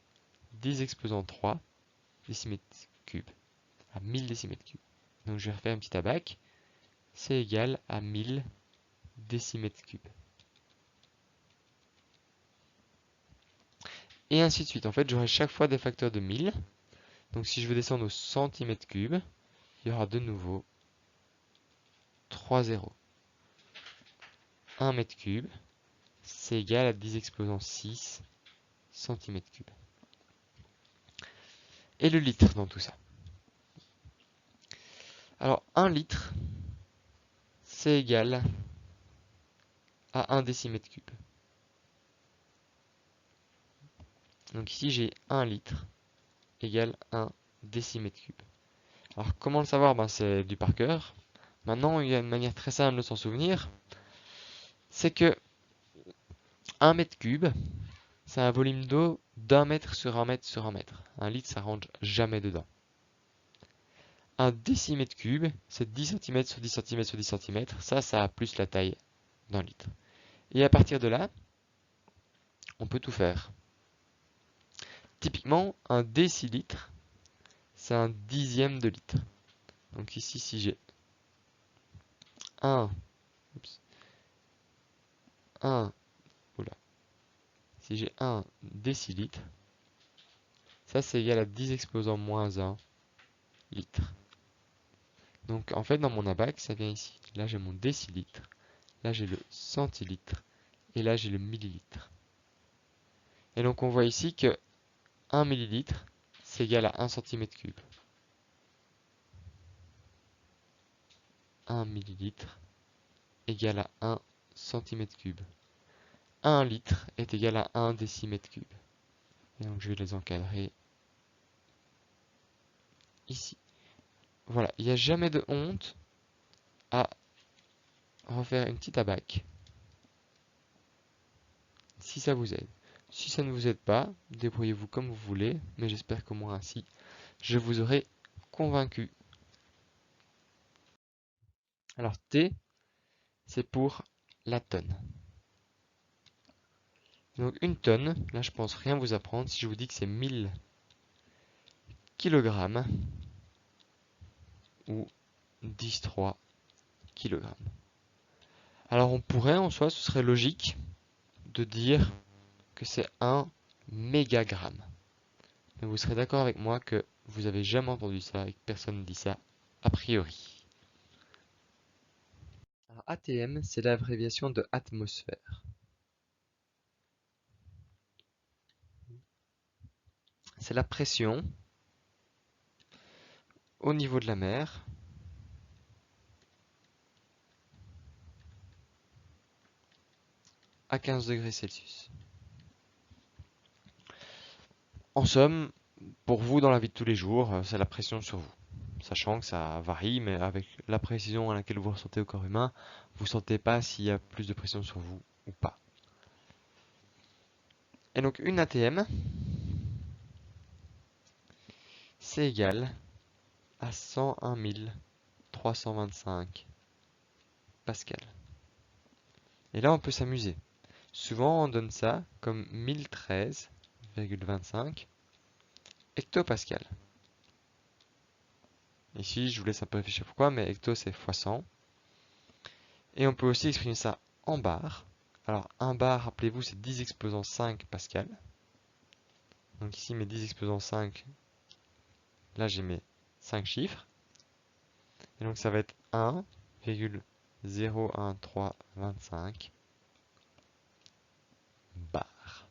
10 exposant 3 décimètres cubes, à 1000 décimètres cubes. Donc je vais refaire un petit abac, c'est égal à 1000 décimètres cubes. Et ainsi de suite. En fait, j'aurai chaque fois des facteurs de 1000. Donc si je veux descendre au centimètre cube, il y aura de nouveau 3 zéros. 1 mètre cube, c'est égal à 10 exposant 6 cm3. Et le litre dans tout ça. Alors 1 litre, c'est égal à 1 décimètre cube. Donc ici j'ai 1 litre égale 1 décimètre cube. Alors comment le savoir? C'est du par cœur. Maintenant il y a une manière très simple de s'en souvenir. C'est que 1 mètre cube, c'est un volume d'eau d'1 mètre sur 1 mètre sur 1 mètre. 1 litre, ça rentre jamais dedans. Un décimètre cube, c'est 10 cm sur 10 cm sur 10 cm. Ça a plus la taille d'un litre. Et à partir de là, on peut tout faire. Typiquement, un décilitre, c'est un dixième de litre. Donc ici, si j'ai 1, si j'ai 1 décilitre, ça c'est égal à 10 exposant moins 1 litre. Donc en fait, dans mon abac, ça vient ici. Là, j'ai mon décilitre, là, j'ai le centilitre, et là, j'ai le millilitre. Et donc, on voit ici que 1 millilitre, c'est égal à 1 cm3. 1 millilitre égale à 1 cm3. 1 litre est égal à 1 décimètre cube. Et donc je vais les encadrer ici. Voilà, il n'y a jamais de honte à refaire une petite abac si ça vous aide. Si ça ne vous aide pas, débrouillez-vous comme vous voulez, mais j'espère qu'au moins ainsi, je vous aurai convaincu. Alors T, c'est pour la tonne. Donc une tonne, là je pense rien vous apprendre si je vous dis que c'est 1000 kg ou 10,3 kg. Alors on pourrait en soi, ce serait logique de dire que c'est 1 mégagramme. Mais vous serez d'accord avec moi que vous avez jamais entendu ça et que personne ne dit ça a priori. Alors, ATM, c'est l'abréviation de atmosphère. C'est la pression au niveau de la mer à 15 degrés Celsius. En somme, pour vous dans la vie de tous les jours, c'est la pression sur vous. Sachant que ça varie, mais avec la précision à laquelle vous ressentez au corps humain, vous ne sentez pas s'il y a plus de pression sur vous ou pas. Et donc une ATM, c'est égal à 101 325 pascal. Et là, on peut s'amuser. Souvent, on donne ça comme 1013,25 hectopascal. Ici, je vous laisse un peu réfléchir pourquoi, mais hecto, c'est fois 100. Et on peut aussi exprimer ça en bar. Alors, un bar, rappelez-vous, c'est 10 exposant 5 pascal. Donc ici, mes 10 exposant 5, là, j'ai mes 5 chiffres. Et donc, ça va être 1,01325 bar.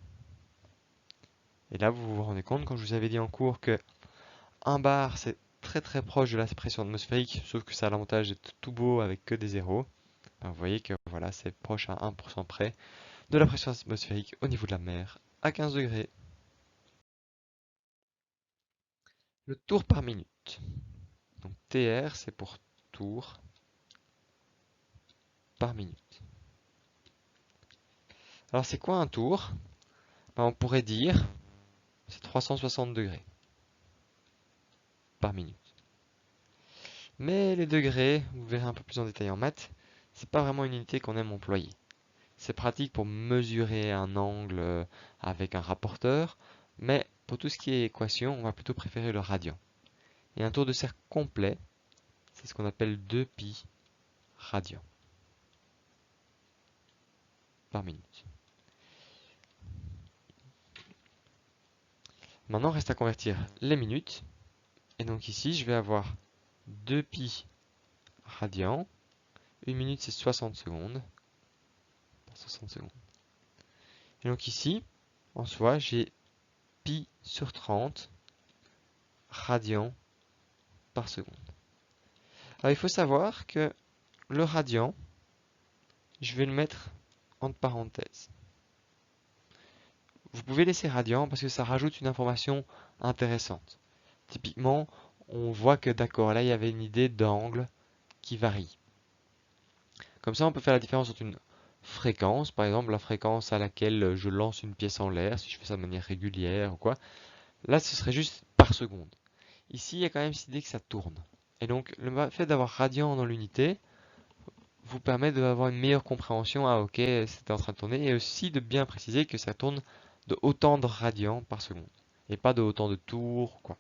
Et là, vous vous rendez compte, quand je vous avais dit en cours que 1 bar, c'est très très proche de la pression atmosphérique, sauf que ça a l'avantage d'être tout beau avec que des zéros. Ben, vous voyez que voilà, c'est proche à 1% près de la pression atmosphérique au niveau de la mer à 15 degrés. Le tour par minute. Donc TR, c'est pour tour par minute. Alors c'est quoi un tour? Ben, on pourrait dire c'est 360 degrés par minute. Mais les degrés, vous verrez un peu plus en détail en maths, c'est pas vraiment une unité qu'on aime employer. C'est pratique pour mesurer un angle avec un rapporteur, mais pour tout ce qui est équation, on va plutôt préférer le radian. Et un tour de cercle complet, c'est ce qu'on appelle 2π radians par minute. Maintenant, reste à convertir les minutes. Et donc ici, je vais avoir 2π radians. Une minute, c'est 60 secondes. 60 secondes. Et donc ici, en soi, j'ai pi sur 30 radians par seconde. Alors il faut savoir que le radian, je vais le mettre entre parenthèses. Vous pouvez laisser radian parce que ça rajoute une information intéressante. Typiquement, on voit que d'accord, là il y avait une idée d'angle qui varie. Comme ça, on peut faire la différence entre une fréquence, par exemple la fréquence à laquelle je lance une pièce en l'air, si je fais ça de manière régulière ou quoi. Là, ce serait juste par seconde. Ici, il y a quand même cette idée que ça tourne. Et donc, le fait d'avoir radian dans l'unité vous permet d'avoir une meilleure compréhension. Ah ok, c'était en train de tourner. Et aussi de bien préciser que ça tourne de autant de radians par seconde. Et pas de autant de tours, quoi.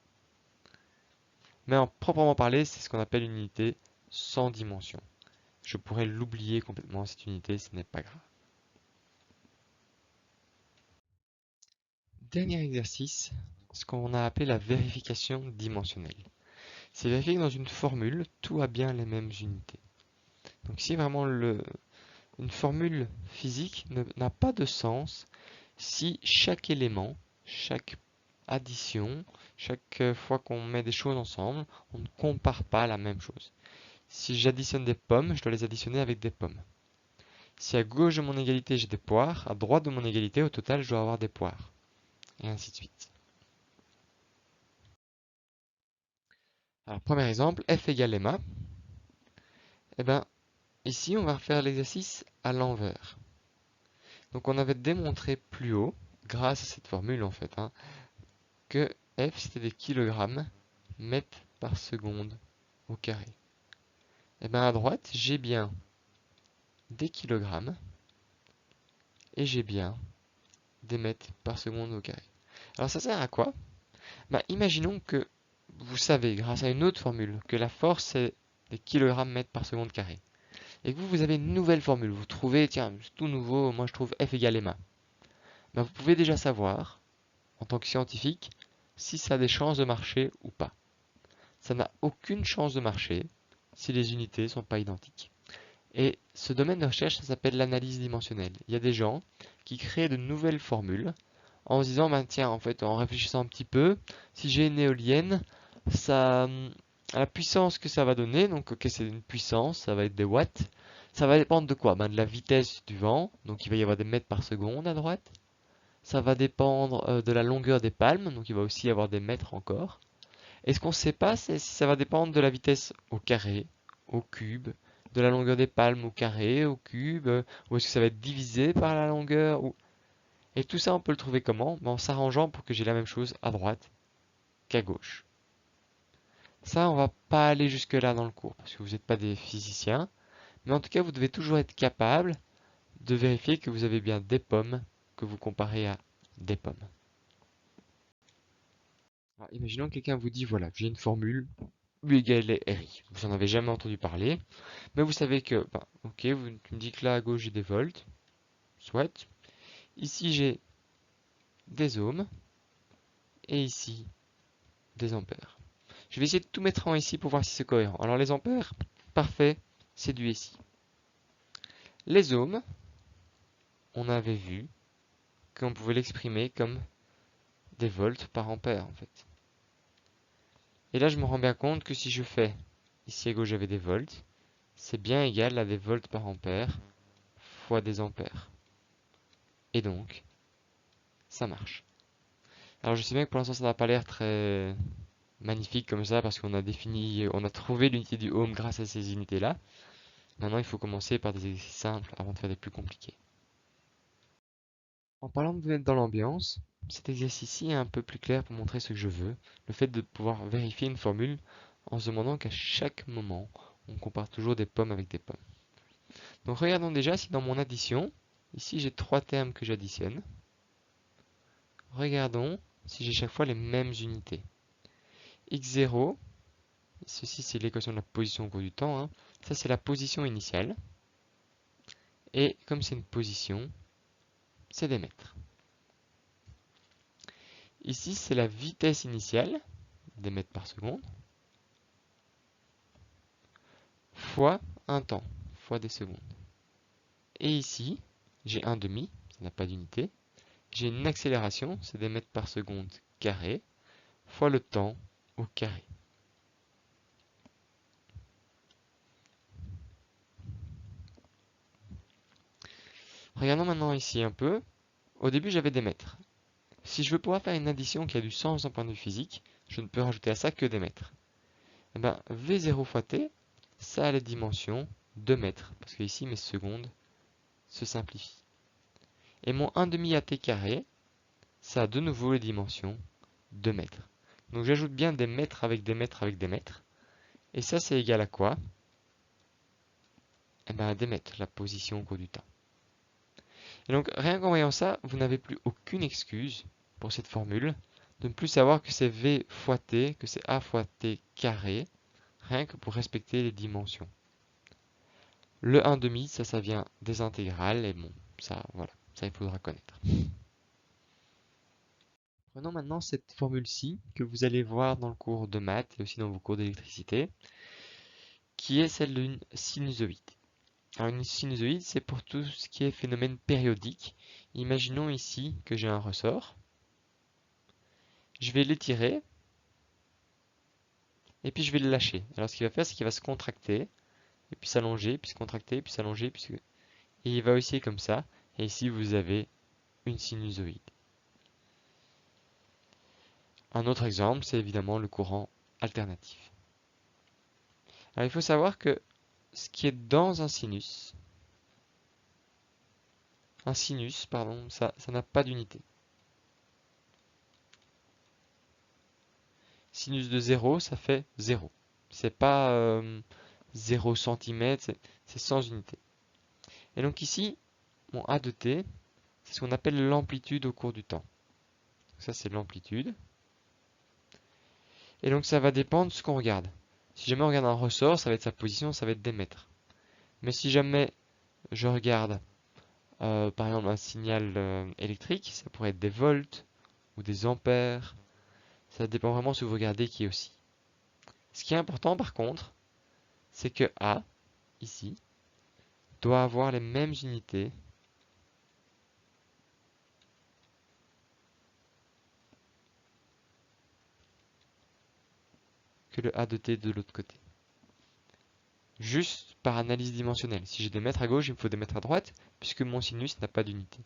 Mais en proprement parler, c'est ce qu'on appelle une unité sans dimension. Je pourrais l'oublier complètement, cette unité, ce n'est pas grave. Dernier exercice, ce qu'on a appelé la vérification dimensionnelle. C'est vérifier que dans une formule, tout a bien les mêmes unités. Donc si vraiment une formule physique n'a pas de sens si chaque élément, chaque addition, chaque fois qu'on met des choses ensemble, on ne compare pas la même chose. Si j'additionne des pommes, je dois les additionner avec des pommes. Si à gauche de mon égalité j'ai des poires, à droite de mon égalité, au total, je dois avoir des poires. Et ainsi de suite. Alors, premier exemple, f égale ma. Eh bien, ici, on va refaire l'exercice à l'envers. Donc, on avait démontré plus haut, grâce à cette formule en fait, que f c'était des kilogrammes mètres par seconde au carré. Et bien à droite, j'ai bien des kilogrammes et j'ai bien des mètres par seconde au carré. Alors ça sert à quoi? Imaginons que vous savez, grâce à une autre formule, que la force c'est des kilogrammes mètres par seconde carré. Et que vous avez une nouvelle formule, vous trouvez, tiens, c'est tout nouveau, moi je trouve F égale ma. Vous pouvez déjà savoir, en tant que scientifique, si ça a des chances de marcher ou pas. Ça n'a aucune chance de marcher si les unités ne sont pas identiques. Et ce domaine de recherche, ça s'appelle l'analyse dimensionnelle. Il y a des gens qui créent de nouvelles formules en se disant, tiens, en fait, en réfléchissant un petit peu, si j'ai une éolienne, ça, la puissance que ça va donner, donc ok, c'est une puissance, ça va être des watts, ça va dépendre de quoi? De la vitesse du vent, donc il va y avoir des mètres par seconde à droite. Ça va dépendre de la longueur des palmes, donc il va aussi y avoir des mètres encore. Et ce qu'on ne sait pas, c'est si ça va dépendre de la vitesse au carré, au cube, de la longueur des palmes au carré, au cube, ou est-ce que ça va être divisé par la longueur ou... Et tout ça, on peut le trouver comment? En s'arrangeant pour que j'ai la même chose à droite qu'à gauche. Ça, on va pas aller jusque-là dans le cours, parce que vous n'êtes pas des physiciens. Mais en tout cas, vous devez toujours être capable de vérifier que vous avez bien des pommes que vous comparez à des pommes. Alors, imaginons que quelqu'un vous dit, voilà, j'ai une formule U égale RI. Vous n'en avez jamais entendu parler, mais vous savez que, ok, tu me dites que là à gauche j'ai des volts, soit. Ici j'ai des ohms, et ici des ampères. Je vais essayer de tout mettre en ici pour voir si c'est cohérent. Alors les ampères, parfait, c'est du ici. Les ohms, on avait vu qu'on pouvait l'exprimer comme des volts par ampère en fait. Et là je me rends bien compte que si je fais, ici à gauche j'avais des volts, c'est bien égal à des volts par ampère fois des ampères. Et donc, ça marche. Alors je sais bien que pour l'instant ça n'a pas l'air très magnifique comme ça parce qu'on a défini, on a trouvé l'unité du ohm grâce à ces unités-là. Maintenant il faut commencer par des exercices simples avant de faire des plus compliqués. En parlant de vous mettre dans l'ambiance, cet exercice-ci est un peu plus clair pour montrer ce que je veux. Le fait de pouvoir vérifier une formule en se demandant qu'à chaque moment, on compare toujours des pommes avec des pommes. Donc regardons déjà si dans mon addition, ici j'ai trois termes que j'additionne. Regardons si j'ai chaque fois les mêmes unités. x0, ceci c'est l'équation de la position au cours du temps, ça c'est la position initiale. Et comme c'est une position, c'est des mètres. Ici c'est la vitesse initiale, des mètres par seconde, fois un temps, fois des secondes. Et ici, j'ai un demi, ça n'a pas d'unité, j'ai une accélération, c'est des mètres par seconde carré, fois le temps au carré. Regardons maintenant ici un peu. Au début, j'avais des mètres. Si je veux pouvoir faire une addition qui a du sens d'un point de vue physique, je ne peux rajouter à ça que des mètres. Eh bien, V0 fois T, ça a les dimensions de mètres, parce que ici mes secondes se simplifient. Et mon 1/2 à T carré, ça a de nouveau les dimensions de mètres. Donc j'ajoute bien des mètres avec des mètres avec des mètres. Et ça, c'est égal à quoi? Eh bien, à des mètres, la position au cours du temps. Et donc, rien qu'en voyant ça, vous n'avez plus aucune excuse pour cette formule de ne plus savoir que c'est V fois T, que c'est A fois T carré, rien que pour respecter les dimensions. Le 1/2, ça vient des intégrales, et bon, ça, voilà, ça il faudra connaître. Prenons maintenant cette formule-ci, que vous allez voir dans le cours de maths et aussi dans vos cours d'électricité, qui est celle d'une sinusoïde. Alors une sinusoïde, c'est pour tout ce qui est phénomène périodique. Imaginons ici que j'ai un ressort. Je vais l'étirer, et puis je vais le lâcher. Alors ce qu'il va faire, c'est qu'il va se contracter, et puis s'allonger, puis se contracter, puis s'allonger, et il va osciller comme ça. Et ici, vous avez une sinusoïde. Un autre exemple, c'est évidemment le courant alternatif. Alors il faut savoir que ce qui est dans un sinus, pardon, ça n'a pas d'unité. Sinus de 0, ça fait 0. C'est pas 0 cm, c'est sans unité. Et donc ici, mon A de t, c'est ce qu'on appelle l'amplitude au cours du temps. Ça, c'est l'amplitude. Et donc ça va dépendre de ce qu'on regarde. Si jamais on regarde un ressort, ça va être sa position, ça va être des mètres. Mais si jamais je regarde par exemple un signal électrique, ça pourrait être des volts ou des ampères. Ça dépend vraiment si vous regardez qui est aussi. Ce qui est important par contre, c'est que A, ici, doit avoir les mêmes unités que le A de t de l'autre côté. Juste par analyse dimensionnelle. Si j'ai des mètres à gauche, il me faut des mètres à droite, puisque mon sinus n'a pas d'unité.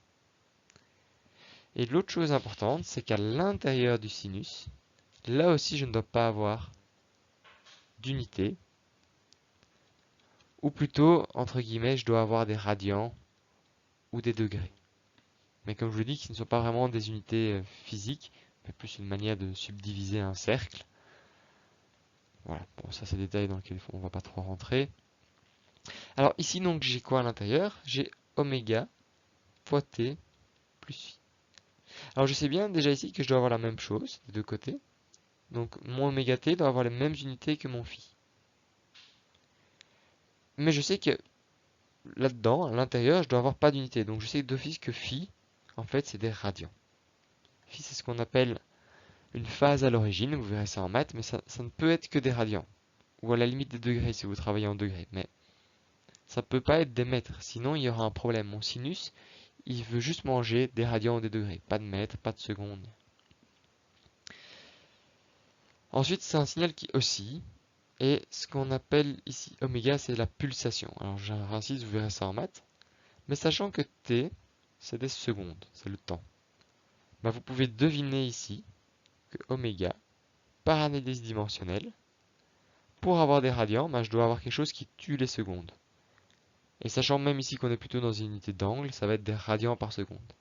Et l'autre chose importante, c'est qu'à l'intérieur du sinus, là aussi je ne dois pas avoir d'unité, ou plutôt, entre guillemets, je dois avoir des radians ou des degrés. Mais comme je vous dis, ce ne sont pas vraiment des unités physiques, mais plus une manière de subdiviser un cercle. Voilà, bon, ça c'est des détails dans lesquels on ne va pas trop rentrer. Alors ici, donc, j'ai quoi à l'intérieur? J'ai oméga fois t plus phi. Alors je sais bien déjà ici que je dois avoir la même chose des deux côtés. Donc mon oméga t doit avoir les mêmes unités que mon phi. Mais je sais que là-dedans, à l'intérieur, je dois avoir pas d'unité. Donc je sais d'office que phi, en fait, c'est des radians. Phi, c'est ce qu'on appelle une phase à l'origine. Vous verrez ça en maths, mais ça ne peut être que des radians. Ou à la limite des degrés si vous travaillez en degrés. Mais ça ne peut pas être des mètres. Sinon, il y aura un problème. Mon sinus, il veut juste manger des radians ou des degrés. Pas de mètres, pas de secondes. Ensuite, c'est un signal qui oscille. Et ce qu'on appelle ici oméga, c'est la pulsation. Alors j'insiste, vous verrez ça en maths. Mais sachant que t, c'est des secondes, c'est le temps. Bah, vous pouvez deviner ici que oméga, par analyse dimensionnelle, pour avoir des radians, bah, je dois avoir quelque chose qui tue les secondes. Et sachant même ici qu'on est plutôt dans une unité d'angle, ça va être des radians par seconde.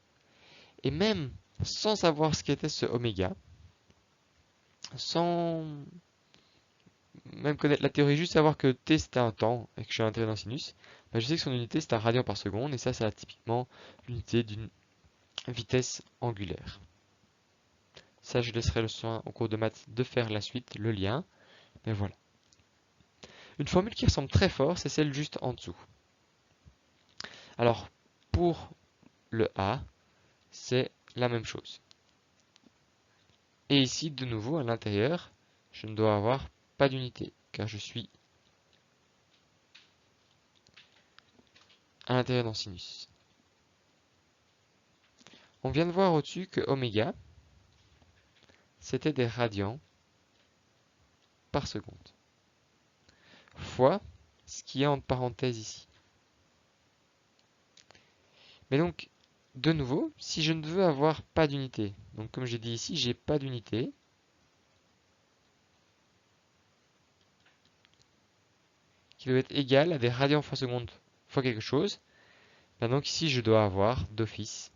Et même sans savoir ce qu'était ce oméga, sans même connaître la théorie, juste savoir que t c'était un temps et que je suis à l'intérieur d'un sinus, bah, je sais que son unité c'est un radian par seconde, et ça c'est typiquement l'unité d'une vitesse angulaire. Ça, je laisserai le soin au cours de maths de faire la suite, le lien. Mais voilà. Une formule qui ressemble très fort, c'est celle juste en dessous. Alors, pour le A, c'est la même chose. Et ici, de nouveau, à l'intérieur, je ne dois avoir pas d'unité, car je suis à l'intérieur d'un sinus. on vient de voir au-dessus que oméga, c'était des radians par seconde, fois ce qui est entre parenthèses ici. Mais donc, de nouveau, si je ne veux avoir pas d'unité, donc comme j'ai dit ici, j'ai pas d'unité, qui doit être égal à des radians fois seconde fois quelque chose, ben donc ici je dois avoir d'office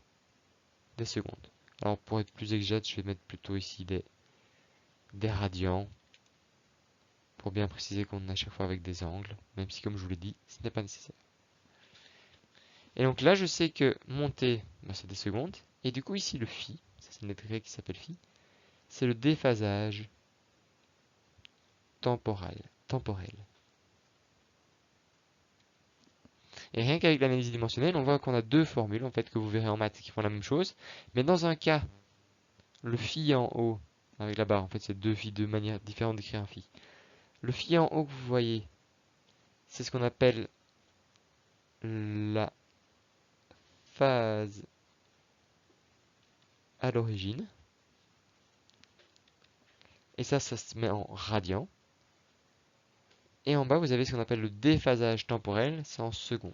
des secondes. Alors pour être plus exact, je vais mettre plutôt ici des radians, pour bien préciser qu'on est à chaque fois avec des angles, même si comme je vous l'ai dit, ce n'est pas nécessaire. Et donc là je sais que mon t, ben c'est des secondes, et du coup ici le phi, ça c'est une lettre grecque qui s'appelle phi, c'est le déphasage temporel. Et rien qu'avec l'analyse dimensionnelle, on voit qu'on a deux formules en fait que vous verrez en maths qui font la même chose. Mais dans un cas, le phi en haut, avec la barre, en fait c'est deux phi, deux manières différentes d'écrire un phi. Le phi en haut que vous voyez, c'est ce qu'on appelle la phase à l'origine. Et ça se met en radians. Et en bas, vous avez ce qu'on appelle le déphasage temporel, c'est en secondes.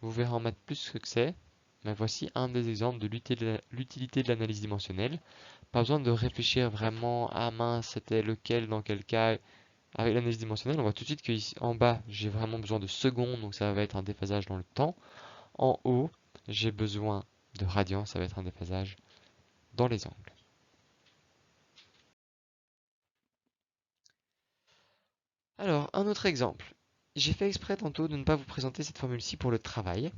Vous verrez en maths plus ce que c'est. Mais voici un des exemples de l'utilité de l'analyse dimensionnelle. Pas besoin de réfléchir vraiment, ah mince, c'était lequel, dans quel cas. Avec l'analyse dimensionnelle, on voit tout de suite qu'en bas, j'ai vraiment besoin de secondes, donc ça va être un déphasage dans le temps. En haut, j'ai besoin de radians, ça va être un déphasage dans les angles. Alors, un autre exemple. J'ai fait exprès tantôt de ne pas vous présenter cette formule-ci pour le travail.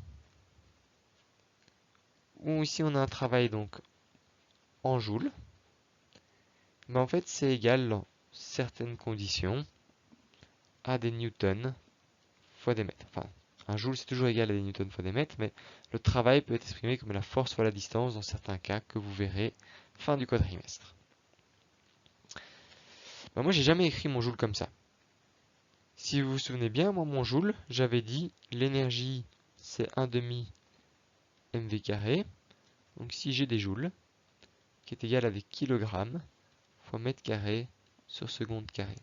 Où ici on a un travail donc en joules. Mais en fait, c'est égal dans certaines conditions à des newtons fois des mètres. Enfin, un joule c'est toujours égal à des newtons fois des mètres, mais le travail peut être exprimé comme la force fois la distance dans certains cas que vous verrez fin du quadrimestre. Ben moi, j'ai jamais écrit mon joule comme ça. Si vous vous souvenez bien, moi, mon joule, j'avais dit l'énergie c'est 1 demi mv carré. Donc si j'ai des joules, qui est égal à des kilogrammes fois mètre carré sur seconde carré.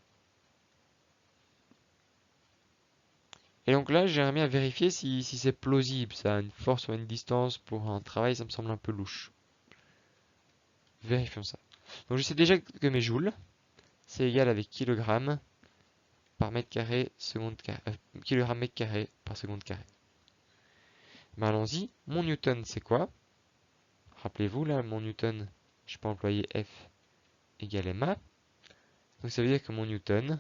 Et donc là, j'aimerais bien vérifier si c'est plausible, ça, une force ou une distance pour un travail, ça me semble un peu louche. Vérifions ça. Donc je sais déjà que mes joules, c'est égal avec kilogrammes par mètre carré seconde carré, kilogramme mètre carré par seconde carré. Ben allons-y, mon newton c'est quoi? Rappelez-vous là, mon newton, je peux employer F égale ma. Donc ça veut dire que mon newton,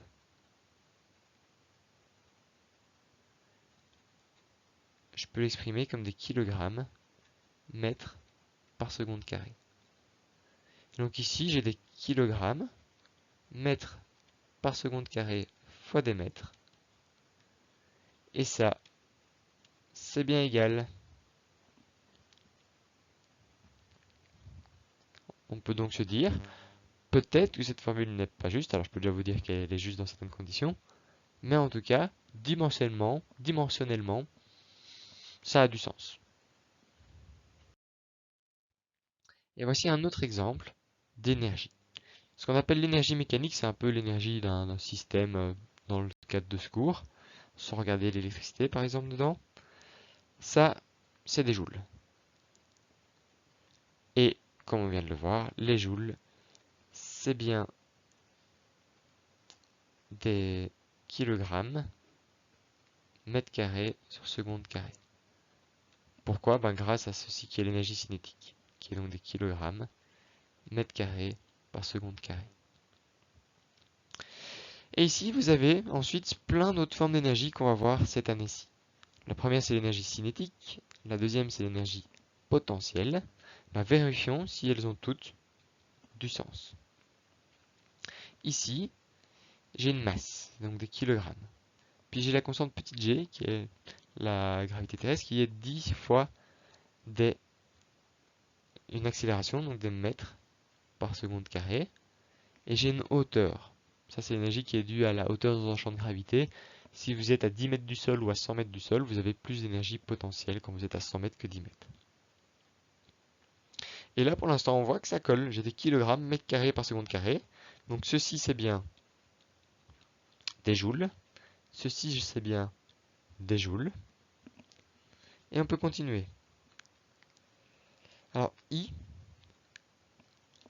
je peux l'exprimer comme des kilogrammes mètres par seconde carré. Donc ici, j'ai des kilogrammes mètres par seconde carré fois des mètres. Et ça, c'est bien égal. On peut donc se dire, peut-être que cette formule n'est pas juste, alors je peux déjà vous dire qu'elle est juste dans certaines conditions, mais en tout cas, dimensionnellement, ça a du sens. Et voici un autre exemple d'énergie. Ce qu'on appelle l'énergie mécanique, c'est un peu l'énergie d'un système dans le cadre de secours, sans regarder l'électricité par exemple dedans. Ça, c'est des joules. Et comme on vient de le voir, les joules, c'est bien des kilogrammes mètre carré sur seconde carré. Pourquoi? Ben, grâce à ceci qui est l'énergie cinétique, qui est donc des kilogrammes mètre carré par seconde carré. Et ici, vous avez ensuite plein d'autres formes d'énergie qu'on va voir cette année-ci. La première, c'est l'énergie cinétique. La deuxième, c'est l'énergie potentielle. Ben, vérifions si elles ont toutes du sens. Ici, j'ai une masse, donc des kilogrammes. Puis j'ai la constante petit g, qui est la gravité terrestre, qui est 10 fois une accélération, donc des mètres par seconde carré. Et j'ai une hauteur. Ça, c'est l'énergie qui est due à la hauteur dans un champ de gravité. Si vous êtes à 10 mètres du sol ou à 100 mètres du sol, vous avez plus d'énergie potentielle quand vous êtes à 100 mètres que 10 mètres. Et là, pour l'instant, on voit que ça colle. J'ai des kilogrammes, mètres carrés par seconde carré. Donc ceci, c'est bien des joules. Ceci, c'est bien des joules. Et on peut continuer. Alors, I,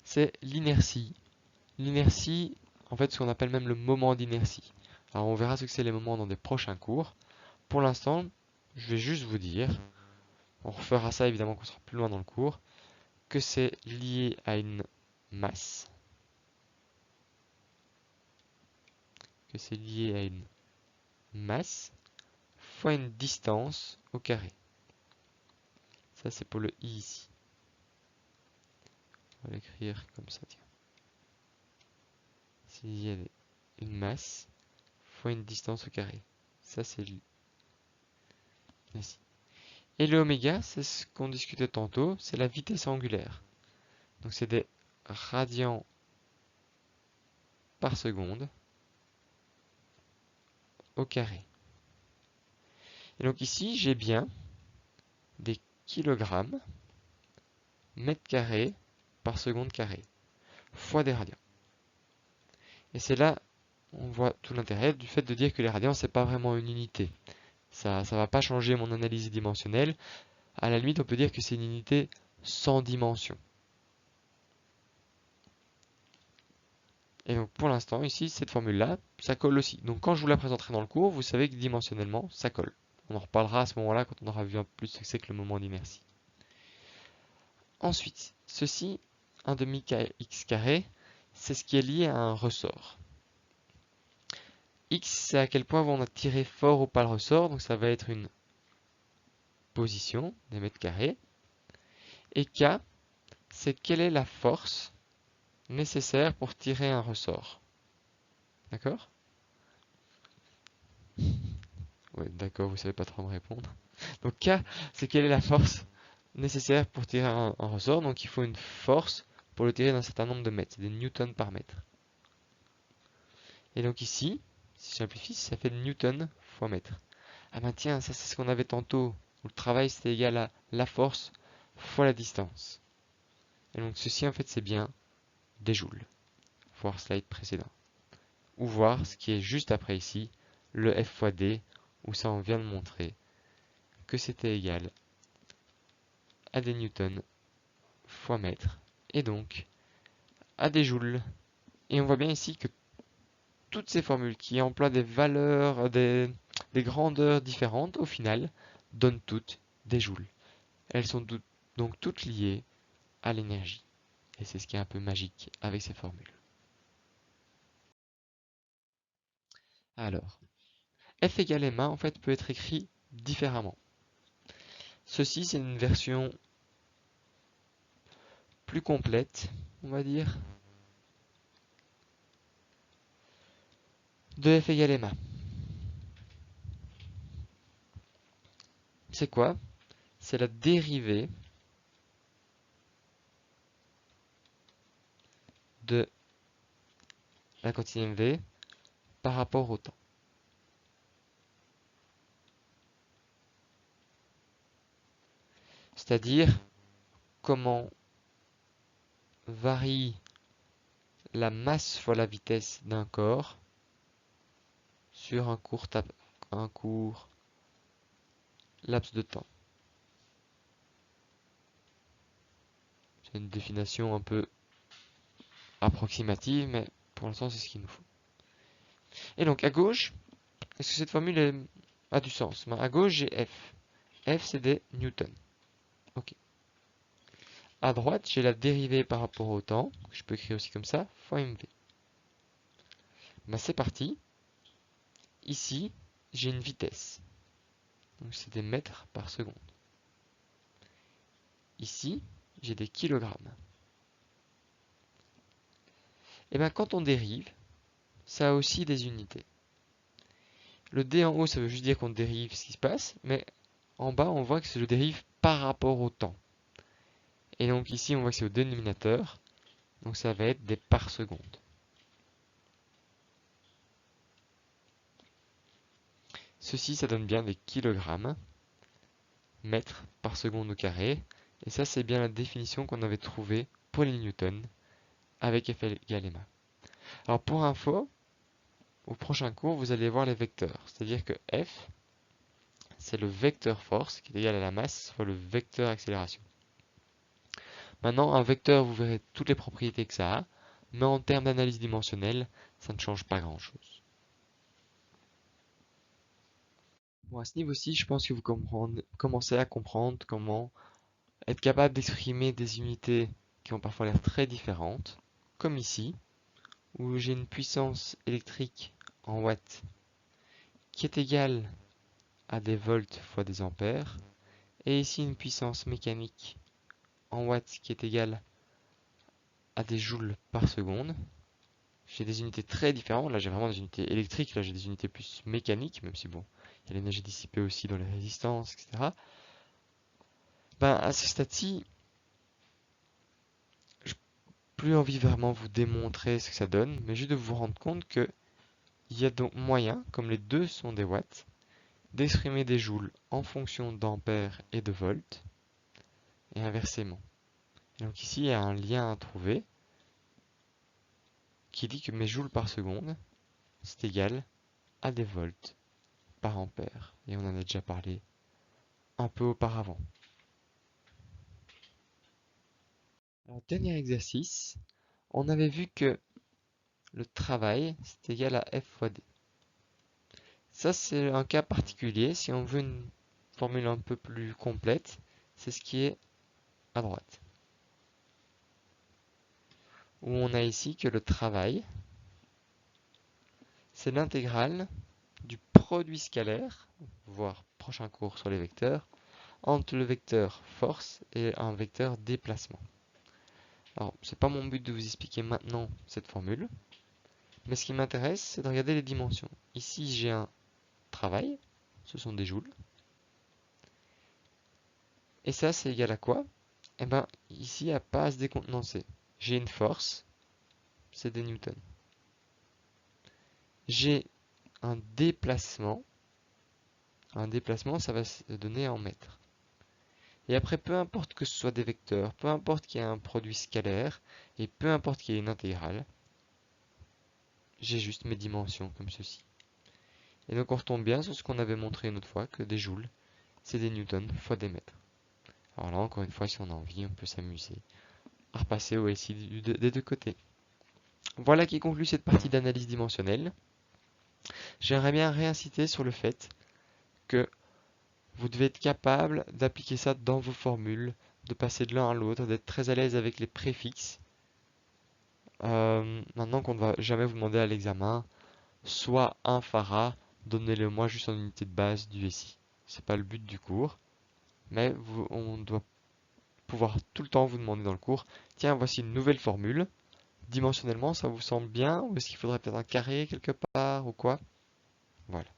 c'est l'inertie. L'inertie, en fait, ce qu'on appelle même le moment d'inertie. Alors, on verra ce que c'est les moments dans des prochains cours. Pour l'instant, je vais juste vous dire, on refera ça évidemment quand on sera plus loin dans le cours, que c'est lié à une masse, que c'est lié à une masse fois une distance au carré. Ça, c'est pour le I ici. On va l'écrire comme ça, tiens. C'est lié à une masse fois une distance au carré. Ça, c'est ici. Et le oméga, c'est ce qu'on discutait tantôt, c'est la vitesse angulaire. Donc c'est des radians par seconde au carré. Et donc ici, j'ai bien des kilogrammes mètres carrés par seconde carré fois des radians. Et c'est là, on voit tout l'intérêt du fait de dire que les radians, c'est pas vraiment une unité. Ça va pas changer mon analyse dimensionnelle. À la limite, on peut dire que c'est une unité sans dimension. Et donc pour l'instant, ici, cette formule-là, ça colle aussi. Donc quand je vous la présenterai dans le cours, vous savez que dimensionnellement, ça colle. On en reparlera à ce moment-là quand on aura vu un peu plus ce que c'est que le moment d'inertie. Ensuite, ceci, 1 demi x carré, c'est ce qui est lié à un ressort. X, c'est à quel point on a tiré fort ou pas le ressort, donc ça va être une position des mètres carrés. Et K, c'est quelle est la force nécessaire pour tirer un ressort. D'accord? Ouais, d'accord, vous savez pas trop me répondre. Donc K, c'est quelle est la force nécessaire pour tirer un ressort. Donc il faut une force pour le tirer d'un certain nombre de mètres. C'est des newtons par mètre. Et donc ici, si je simplifie, ça fait newton fois mètre. Ah ben tiens, ça c'est ce qu'on avait tantôt, où le travail c'était égal à la force fois la distance. Et donc ceci en fait c'est bien des joules. Voir slide précédent. Ou voir ce qui est juste après ici, le F fois D, où ça on vient de montrer que c'était égal à des newtons fois mètre, et donc à des joules. Et on voit bien ici que toutes ces formules qui emploient des valeurs, des grandeurs différentes, au final, donnent toutes des joules. Elles sont donc toutes liées à l'énergie. Et c'est ce qui est un peu magique avec ces formules. Alors, F égale ma, en fait, peut être écrit différemment. Ceci, c'est une version plus complète, on va dire, de F égale ma. C'est quoi? C'est la dérivée de la quantième V par rapport au temps. C'est-à-dire comment varie la masse fois la vitesse d'un corps sur un court laps de temps. C'est une définition un peu approximative, mais pour l'instant c'est ce qu'il nous faut. Et donc à gauche, est-ce que cette formule a du sens? À gauche j'ai F. F c'est des newtons. Ok. À droite j'ai la dérivée par rapport au temps, je peux écrire aussi comme ça, fois mv. C'est parti. Ici j'ai une vitesse. Donc c'est des mètres par seconde. Ici j'ai des kilogrammes. Et bien quand on dérive, ça a aussi des unités. Le d en haut, ça veut juste dire qu'on dérive ce qui se passe, mais en bas, on voit que c'est le dérive par rapport au temps. Et donc ici, on voit que c'est au dénominateur, donc ça va être des par seconde. Ceci, ça donne bien des kilogrammes, mètres par seconde au carré, Et ça, c'est bien la définition qu'on avait trouvée pour les newtons avec F égale ma. Alors pour info, au prochain cours, vous allez voir les vecteurs. C'est-à-dire que F, c'est le vecteur force qui est égal à la masse fois le vecteur accélération. Maintenant, un vecteur, vous verrez toutes les propriétés que ça a, mais en termes d'analyse dimensionnelle, ça ne change pas grand-chose. Bon, à ce niveau-ci, je pense que vous commencez à comprendre comment être capable d'exprimer des unités qui ont parfois l'air très différentes, comme ici, où j'ai une puissance électrique en watts qui est égale à des volts fois des ampères, et ici une puissance mécanique en watts qui est égale à des joules par seconde. J'ai des unités très différentes, là j'ai vraiment des unités électriques, là j'ai des unités plus mécaniques, même si bon, il y a l'énergie dissipée aussi dans les résistances, etc. Ben, à ce stade-ci, je n'ai plus envie vraiment de vous démontrer ce que ça donne, mais juste de vous rendre compte que il y a donc moyen, comme les deux sont des watts, d'exprimer des joules en fonction d'ampères et de volts, et inversement. Et donc ici, il y a un lien à trouver qui dit que mes joules par seconde, c'est égal à des volts par ampère. Et on en a déjà parlé un peu auparavant. Alors, dernier exercice, on avait vu que le travail, c'est égal à F fois D. Ça, c'est un cas particulier. Si on veut une formule un peu plus complète, c'est ce qui est à droite. Où on a ici que le travail, c'est l'intégrale du produit scalaire, voire prochain cours sur les vecteurs, entre le vecteur force et un vecteur déplacement. Alors, c'est pas mon but de vous expliquer maintenant cette formule, mais ce qui m'intéresse, c'est de regarder les dimensions. Ici, j'ai un travail, ce sont des joules. Et ça, c'est égal à quoi? Eh bien, ici, il n'y a pas à se décontenancer. J'ai une force, c'est des newtons. J'ai un déplacement. Un déplacement, ça va se donner en mètres. Et après, peu importe que ce soit des vecteurs, peu importe qu'il y ait un produit scalaire, et peu importe qu'il y ait une intégrale, j'ai juste mes dimensions comme ceci. Et donc on retombe bien sur ce qu'on avait montré une autre fois, que des joules, c'est des newtons fois des mètres. Alors là, encore une fois, si on a envie, on peut s'amuser à repasser au SI des deux côtés. Voilà qui conclut cette partie d'analyse dimensionnelle. J'aimerais bien réinciter sur le fait que vous devez être capable d'appliquer ça dans vos formules, de passer de l'un à l'autre, d'être très à l'aise avec les préfixes. Maintenant qu'on ne va jamais vous demander à l'examen, soit un farad, donnez-le moi juste en unité de base du SI. C'est pas le but du cours, mais on doit pouvoir tout le temps vous demander dans le cours, tiens, voici une nouvelle formule. Dimensionnellement, ça vous semble bien? Ou est-ce qu'il faudrait peut-être un carré quelque part ou quoi? Voilà.